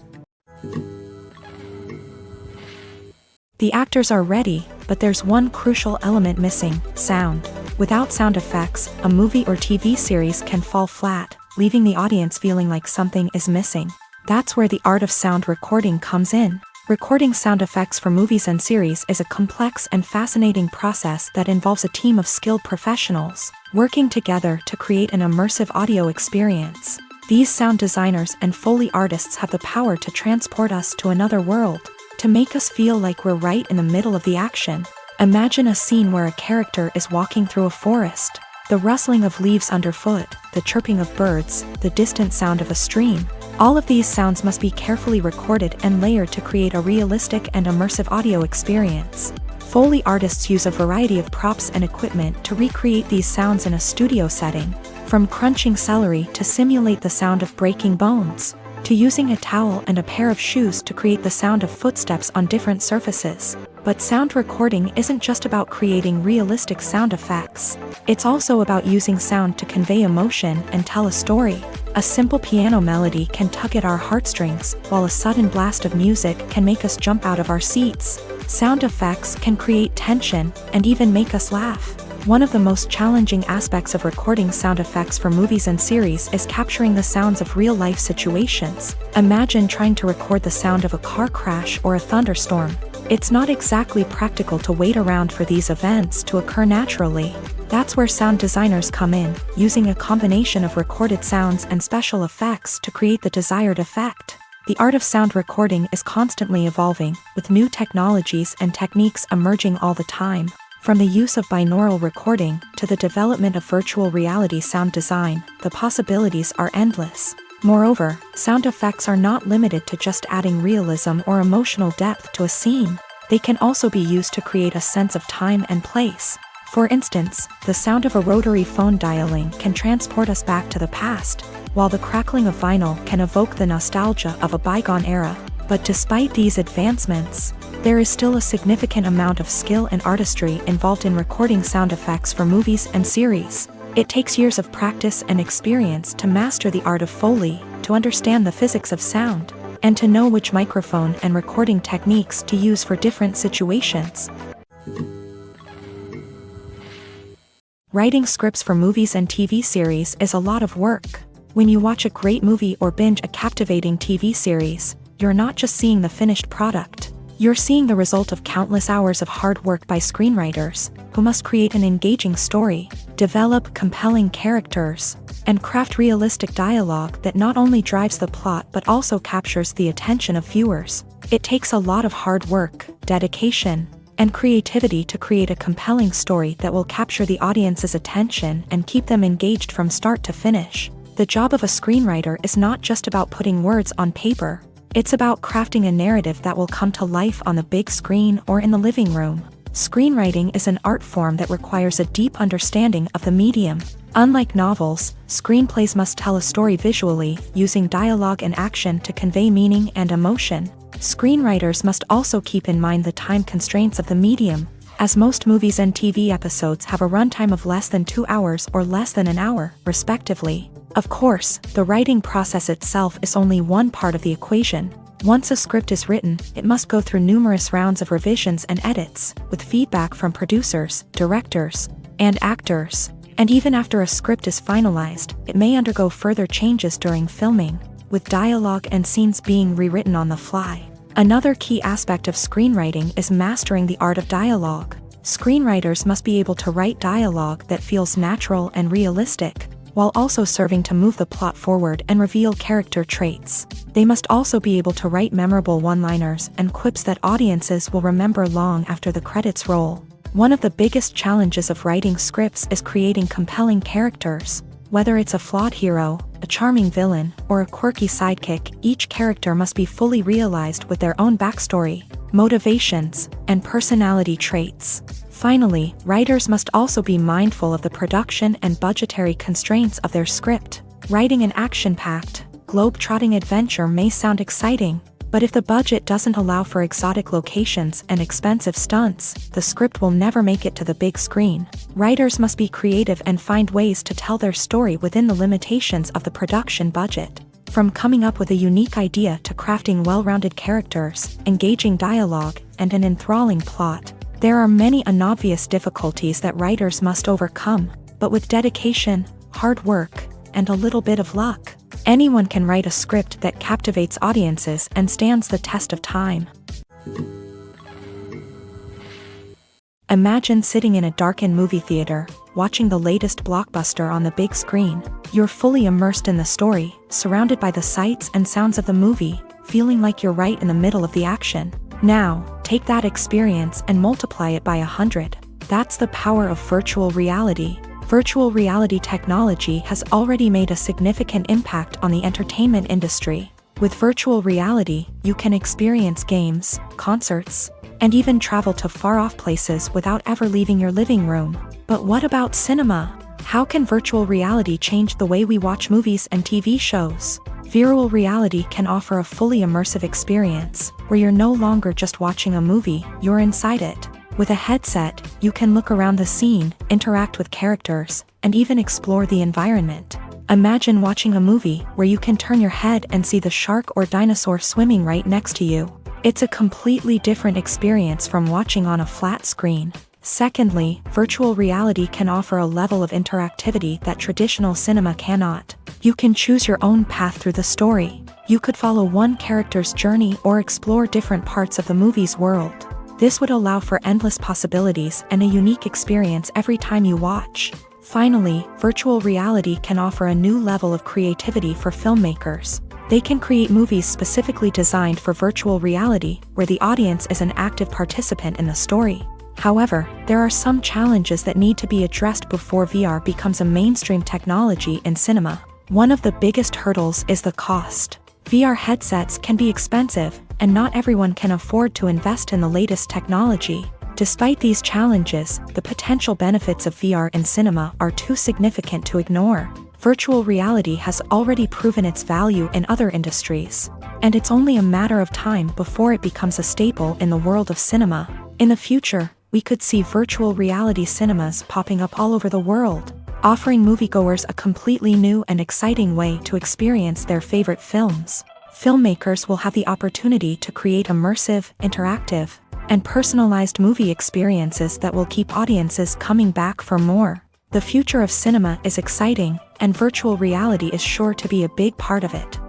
The actors are ready, but there's one crucial element missing: sound. Without sound effects, a movie or TV series can fall flat, leaving the audience feeling like something is missing. That's where the art of sound recording comes in. Recording sound effects for movies and series is a complex and fascinating process that involves a team of skilled professionals working together to create an immersive audio experience. These sound designers and Foley artists have the power to transport us to another world, to make us feel like we're right in the middle of the action. Imagine a scene where a character is walking through a forest. The rustling of leaves underfoot, the chirping of birds, the distant sound of a stream. All of these sounds must be carefully recorded and layered to create a realistic and immersive audio experience. Foley artists use a variety of props and equipment to recreate these sounds in a studio setting, from crunching celery to simulate the sound of breaking bones, to using a towel and a pair of shoes to create the sound of footsteps on different surfaces. But sound recording isn't just about creating realistic sound effects. It's also about using sound to convey emotion and tell a story. A simple piano melody can tug at our heartstrings, while a sudden blast of music can make us jump out of our seats. Sound effects can create tension and even make us laugh. One of the most challenging aspects of recording sound effects for movies and series is capturing the sounds of real-life situations. Imagine trying to record the sound of a car crash or a thunderstorm. It's not exactly practical to wait around for these events to occur naturally. That's where sound designers come in, using a combination of recorded sounds and special effects to create the desired effect. The art of sound recording is constantly evolving, with new technologies and techniques emerging all the time. From the use of binaural recording to the development of virtual reality sound design, the possibilities are endless. Moreover, sound effects are not limited to just adding realism or emotional depth to a scene. They can also be used to create a sense of time and place. For instance, the sound of a rotary phone dialing can transport us back to the past, while the crackling of vinyl can evoke the nostalgia of a bygone era. But despite these advancements, there is still a significant amount of skill and artistry involved in recording sound effects for movies and series. It takes years of practice and experience to master the art of Foley, to understand the physics of sound, and to know which microphone and recording techniques to use for different situations. Writing scripts for movies and TV series is a lot of work. When you watch a great movie or binge a captivating TV series, you're not just seeing the finished product. You're seeing the result of countless hours of hard work by screenwriters, who must create an engaging story, develop compelling characters, and craft realistic dialogue that not only drives the plot but also captures the attention of viewers. It takes a lot of hard work, dedication, and creativity to create a compelling story that will capture the audience's attention and keep them engaged from start to finish. The job of a screenwriter is not just about putting words on paper. It's about crafting a narrative that will come to life on the big screen or in the living room. Screenwriting is an art form that requires a deep understanding of the medium. Unlike novels, screenplays must tell a story visually, using dialogue and action to convey meaning and emotion. Screenwriters must also keep in mind the time constraints of the medium, as most movies and TV episodes have a runtime of less than 2 hours or less than an hour, respectively. Of course, the writing process itself is only one part of the equation. Once a script is written, it must go through numerous rounds of revisions and edits, with feedback from producers, directors, and actors. And even after a script is finalized, it may undergo further changes during filming, with dialogue and scenes being rewritten on the fly. Another key aspect of screenwriting is mastering the art of dialogue. Screenwriters must be able to write dialogue that feels natural and realistic, while also serving to move the plot forward and reveal character traits. They must also be able to write memorable one-liners and quips that audiences will remember long after the credits roll. One of the biggest challenges of writing scripts is creating compelling characters. Whether it's a flawed hero, a charming villain, or a quirky sidekick, each character must be fully realized with their own backstory, motivations, and personality traits. Finally, writers must also be mindful of the production and budgetary constraints of their script. Writing an action-packed, globe-trotting adventure may sound exciting, but if the budget doesn't allow for exotic locations and expensive stunts, the script will never make it to the big screen. Writers must be creative and find ways to tell their story within the limitations of the production budget. From coming up with a unique idea to crafting well-rounded characters, engaging dialogue, and an enthralling plot, there are many unobvious difficulties that writers must overcome, but with dedication, hard work, and a little bit of luck, anyone can write a script that captivates audiences and stands the test of time. Imagine sitting in a darkened movie theater, watching the latest blockbuster on the big screen. You're fully immersed in the story, surrounded by the sights and sounds of the movie, feeling like you're right in the middle of the action. Now, take that experience and multiply it by 100. That's the power of virtual reality. Virtual reality technology has already made a significant impact on the entertainment industry. With virtual reality, you can experience games, concerts, and even travel to far-off places without ever leaving your living room. But what about cinema? How can virtual reality change the way we watch movies and TV shows? Virtual reality can offer a fully immersive experience, where you're no longer just watching a movie, you're inside it. With a headset, you can look around the scene, interact with characters, and even explore the environment. Imagine watching a movie where you can turn your head and see the shark or dinosaur swimming right next to you. It's a completely different experience from watching on a flat screen. Secondly, virtual reality can offer a level of interactivity that traditional cinema cannot. You can choose your own path through the story. You could follow one character's journey or explore different parts of the movie's world. This would allow for endless possibilities and a unique experience every time you watch. Finally, virtual reality can offer a new level of creativity for filmmakers. They can create movies specifically designed for virtual reality, where the audience is an active participant in the story. However, there are some challenges that need to be addressed before VR becomes a mainstream technology in cinema. One of the biggest hurdles is the cost. VR headsets can be expensive, and not everyone can afford to invest in the latest technology. Despite these challenges, the potential benefits of VR in cinema are too significant to ignore. Virtual reality has already proven its value in other industries, and it's only a matter of time before it becomes a staple in the world of cinema. In the future, we could see virtual reality cinemas popping up all over the world, offering moviegoers a completely new and exciting way to experience their favorite films. Filmmakers will have the opportunity to create immersive, interactive, and personalized movie experiences that will keep audiences coming back for more. The future of cinema is exciting, and virtual reality is sure to be a big part of it.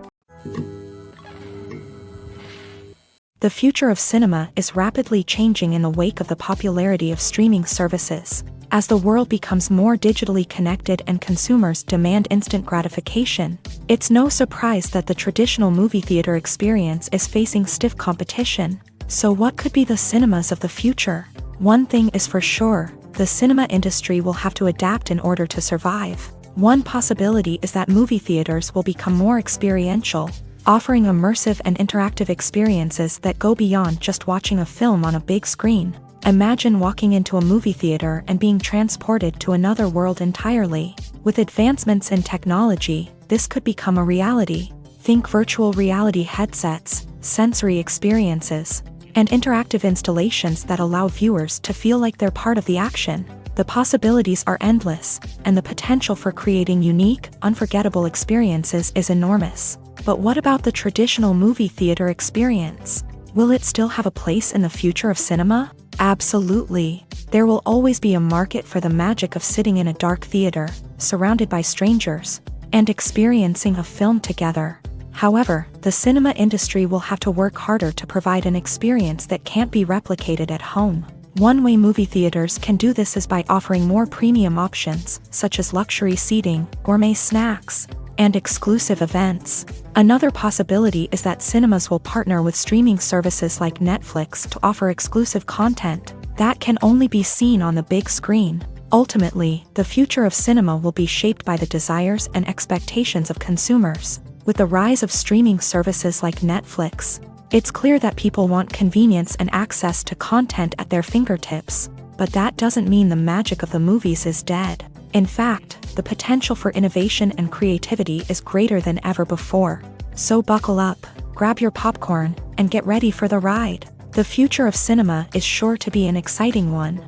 The future of cinema is rapidly changing in the wake of the popularity of streaming services. As the world becomes more digitally connected and consumers demand instant gratification, it's no surprise that the traditional movie theater experience is facing stiff competition. So what could be the cinemas of the future? One thing is for sure, the cinema industry will have to adapt in order to survive. One possibility is that movie theaters will become more experiential, offering immersive and interactive experiences that go beyond just watching a film on a big screen. Imagine walking into a movie theater and being transported to another world entirely. With advancements in technology, this could become a reality. Think virtual reality headsets, sensory experiences, and interactive installations that allow viewers to feel like they're part of the action. The possibilities are endless, and the potential for creating unique, unforgettable experiences is enormous. But what about the traditional movie theater experience? Will it still have a place in the future of cinema? Absolutely. There will always be a market for the magic of sitting in a dark theater, surrounded by strangers, and experiencing a film together. However, the cinema industry will have to work harder to provide an experience that can't be replicated at home. One way movie theaters can do this is by offering more premium options, such as luxury seating, gourmet snacks, and exclusive events. Another possibility is that cinemas will partner with streaming services like Netflix to offer exclusive content that can only be seen on the big screen. Ultimately, the future of cinema will be shaped by the desires and expectations of consumers. With the rise of streaming services like Netflix, it's clear that people want convenience and access to content at their fingertips. But that doesn't mean the magic of the movies is dead. In fact, the potential for innovation and creativity is greater than ever before. So buckle up, grab your popcorn, and get ready for the ride. The future of cinema is sure to be an exciting one.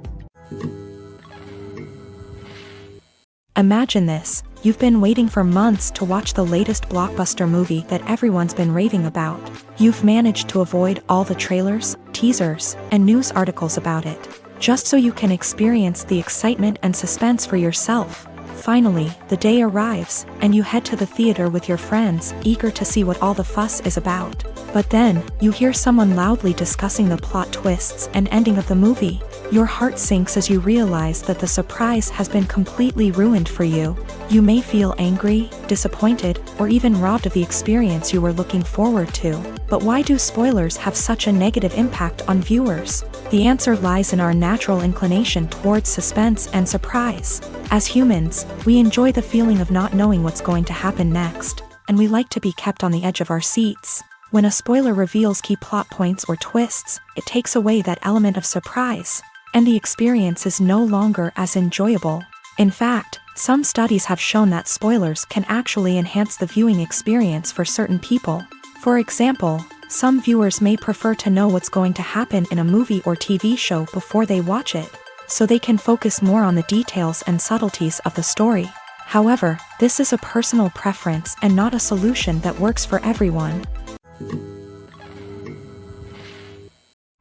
Imagine this. You've been waiting for months to watch the latest blockbuster movie that everyone's been raving about. You've managed to avoid all the trailers, teasers, and news articles about it, just so you can experience the excitement and suspense for yourself. Finally, the day arrives, and you head to the theater with your friends, eager to see what all the fuss is about. But then, you hear someone loudly discussing the plot twists and ending of the movie. Your heart sinks as you realize that the surprise has been completely ruined for you. You may feel angry, disappointed, or even robbed of the experience you were looking forward to. But why do spoilers have such a negative impact on viewers? The answer lies in our natural inclination towards suspense and surprise. As humans, we enjoy the feeling of not knowing what's going to happen next, and we like to be kept on the edge of our seats. When a spoiler reveals key plot points or twists, it takes away that element of surprise, and the experience is no longer as enjoyable. In fact, some studies have shown that spoilers can actually enhance the viewing experience for certain people. For example, some viewers may prefer to know what's going to happen in a movie or TV show before they watch it, so they can focus more on the details and subtleties of the story. However, this is a personal preference and not a solution that works for everyone.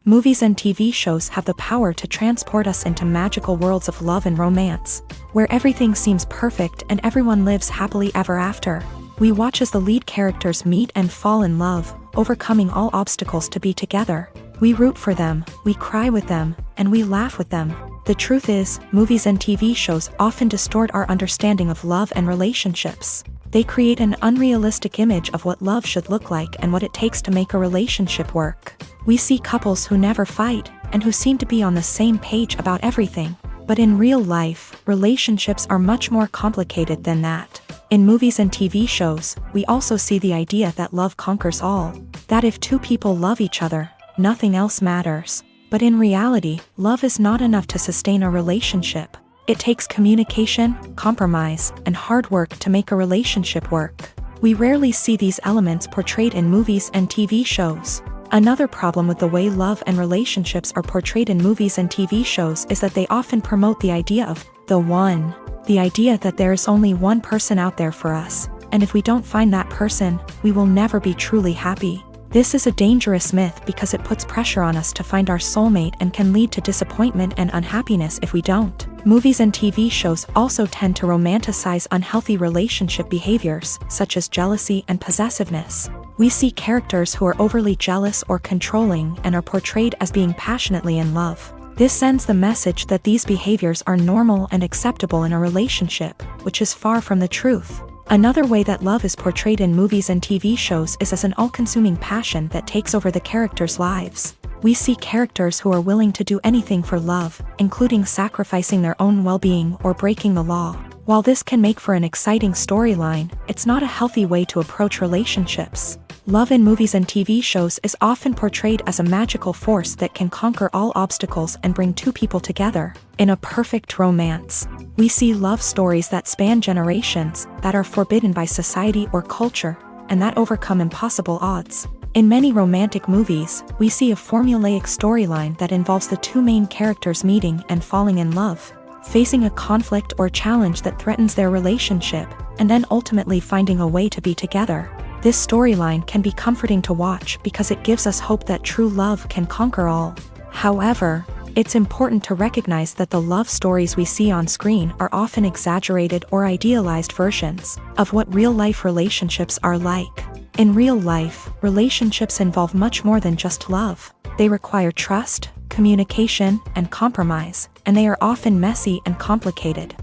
Movies and TV shows have the power to transport us into magical worlds of love and romance, where everything seems perfect and everyone lives happily ever after. We watch as the lead characters meet and fall in love, overcoming all obstacles to be together. We root for them, we cry with them, and we laugh with them. The truth is, movies and TV shows often distort our understanding of love and relationships. They create an unrealistic image of what love should look like and what it takes to make a relationship work. We see couples who never fight, and who seem to be on the same page about everything. But in real life, relationships are much more complicated than that. In movies and TV shows, we also see the idea that love conquers all. That if two people love each other, nothing else matters. But in reality, love is not enough to sustain a relationship. It takes communication, compromise, and hard work to make a relationship work. We rarely see these elements portrayed in movies and TV shows. Another problem with the way love and relationships are portrayed in movies and TV shows is that they often promote the idea of the one. The idea that there is only one person out there for us, and if we don't find that person, we will never be truly happy. This is a dangerous myth because it puts pressure on us to find our soulmate and can lead to disappointment and unhappiness if we don't. Movies and TV shows also tend to romanticize unhealthy relationship behaviors, such as jealousy and possessiveness. We see characters who are overly jealous or controlling and are portrayed as being passionately in love. This sends the message that these behaviors are normal and acceptable in a relationship, which is far from the truth. Another way that love is portrayed in movies and TV shows is as an all-consuming passion that takes over the characters' lives. We see characters who are willing to do anything for love, including sacrificing their own well-being or breaking the law. While this can make for an exciting storyline, it's not a healthy way to approach relationships. Love in movies and TV shows is often portrayed as a magical force that can conquer all obstacles and bring two people together. In a perfect romance, we see love stories that span generations, that are forbidden by society or culture, and that overcome impossible odds. In many romantic movies, we see a formulaic storyline that involves the two main characters meeting and falling in love, facing a conflict or challenge that threatens their relationship, and then ultimately finding a way to be together. This storyline can be comforting to watch because it gives us hope that true love can conquer all. However, it's important to recognize that the love stories we see on screen are often exaggerated or idealized versions of what real-life relationships are like. In real life, relationships involve much more than just love. They require trust, communication, and compromise, and they are often messy and complicated.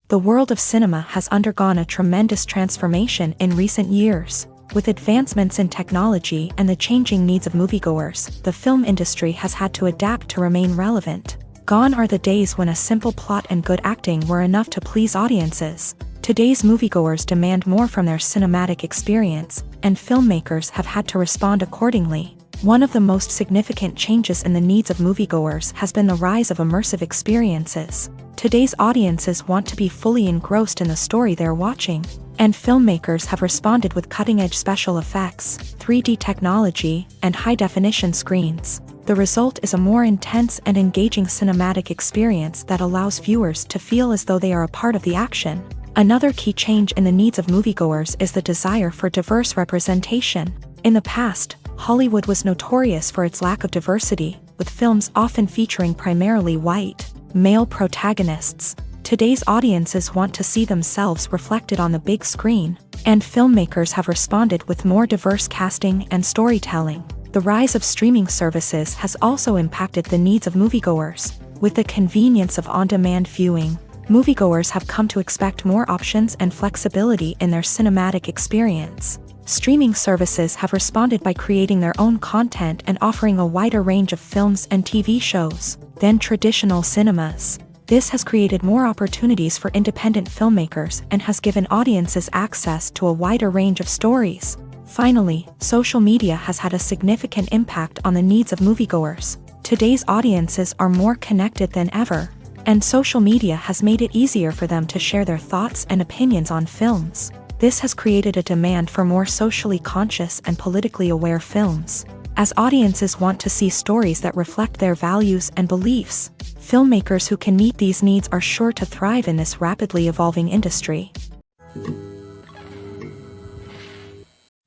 The world of cinema has undergone a tremendous transformation in recent years. With advancements in technology and the changing needs of moviegoers, the film industry has had to adapt to remain relevant. Gone are the days when a simple plot and good acting were enough to please audiences. Today's moviegoers demand more from their cinematic experience, and filmmakers have had to respond accordingly. One of the most significant changes in the needs of moviegoers has been the rise of immersive experiences. Today's audiences want to be fully engrossed in the story they're watching, and filmmakers have responded with cutting-edge special effects, 3D technology, and high-definition screens. The result is a more intense and engaging cinematic experience that allows viewers to feel as though they are a part of the action. Another key change in the needs of moviegoers is the desire for diverse representation. In the past, Hollywood was notorious for its lack of diversity, with films often featuring primarily white, male protagonists. Today's audiences want to see themselves reflected on the big screen, and filmmakers have responded with more diverse casting and storytelling. The rise of streaming services has also impacted the needs of moviegoers. With the convenience of on-demand viewing, moviegoers have come to expect more options and flexibility in their cinematic experience. Streaming services have responded by creating their own content and offering a wider range of films and TV shows than traditional cinemas. This has created more opportunities for independent filmmakers and has given audiences access to a wider range of stories. Finally, social media has had a significant impact on the needs of moviegoers. Today's audiences are more connected than ever, and social media has made it easier for them to share their thoughts and opinions on films. This has created a demand for more socially conscious and politically aware films. As audiences want to see stories that reflect their values and beliefs, filmmakers who can meet these needs are sure to thrive in this rapidly evolving industry.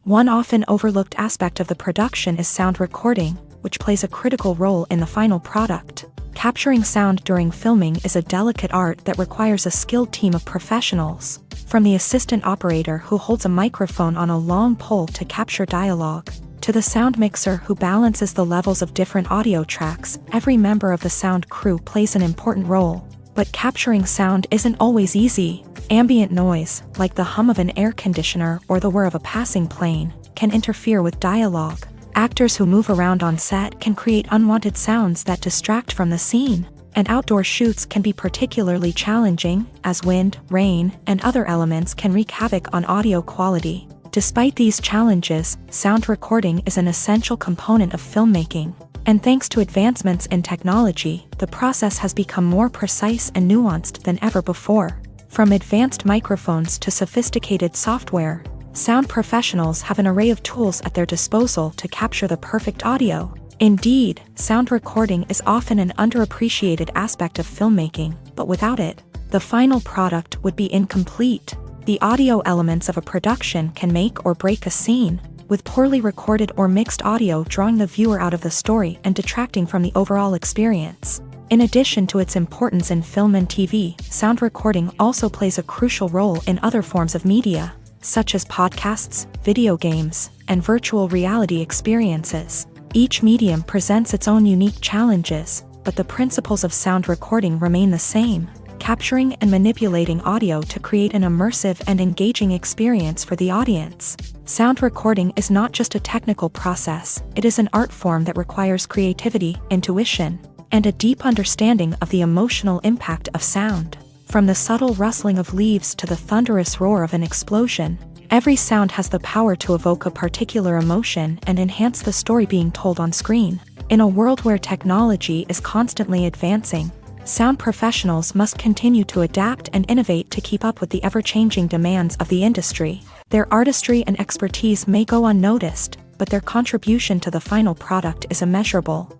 One often overlooked aspect of the production is sound recording, which plays a critical role in the final product. Capturing sound during filming is a delicate art that requires a skilled team of professionals. From the assistant operator who holds a microphone on a long pole to capture dialogue, to the sound mixer who balances the levels of different audio tracks, every member of the sound crew plays an important role. But capturing sound isn't always easy. Ambient noise, like the hum of an air conditioner or the whir of a passing plane, can interfere with dialogue. Actors who move around on set can create unwanted sounds that distract from the scene. And outdoor shoots can be particularly challenging, as wind, rain, and other elements can wreak havoc on audio quality. Despite these challenges, sound recording is an essential component of filmmaking. And thanks to advancements in technology, the process has become more precise and nuanced than ever before. From advanced microphones to sophisticated software, sound professionals have an array of tools at their disposal to capture the perfect audio. Indeed, sound recording is often an underappreciated aspect of filmmaking, but without it, the final product would be incomplete. The audio elements of a production can make or break a scene, with poorly recorded or mixed audio drawing the viewer out of the story and detracting from the overall experience. In addition to its importance in film and TV, sound recording also plays a crucial role in other forms of media, such as podcasts, video games, and virtual reality experiences. Each medium presents its own unique challenges, but the principles of sound recording remain the same: capturing and manipulating audio to create an immersive and engaging experience for the audience. Sound recording is not just a technical process, it is an art form that requires creativity, intuition, and a deep understanding of the emotional impact of sound. From the subtle rustling of leaves to the thunderous roar of an explosion, every sound has the power to evoke a particular emotion and enhance the story being told on screen. In a world where technology is constantly advancing, sound professionals must continue to adapt and innovate to keep up with the ever-changing demands of the industry. Their artistry and expertise may go unnoticed, but their contribution to the final product is immeasurable.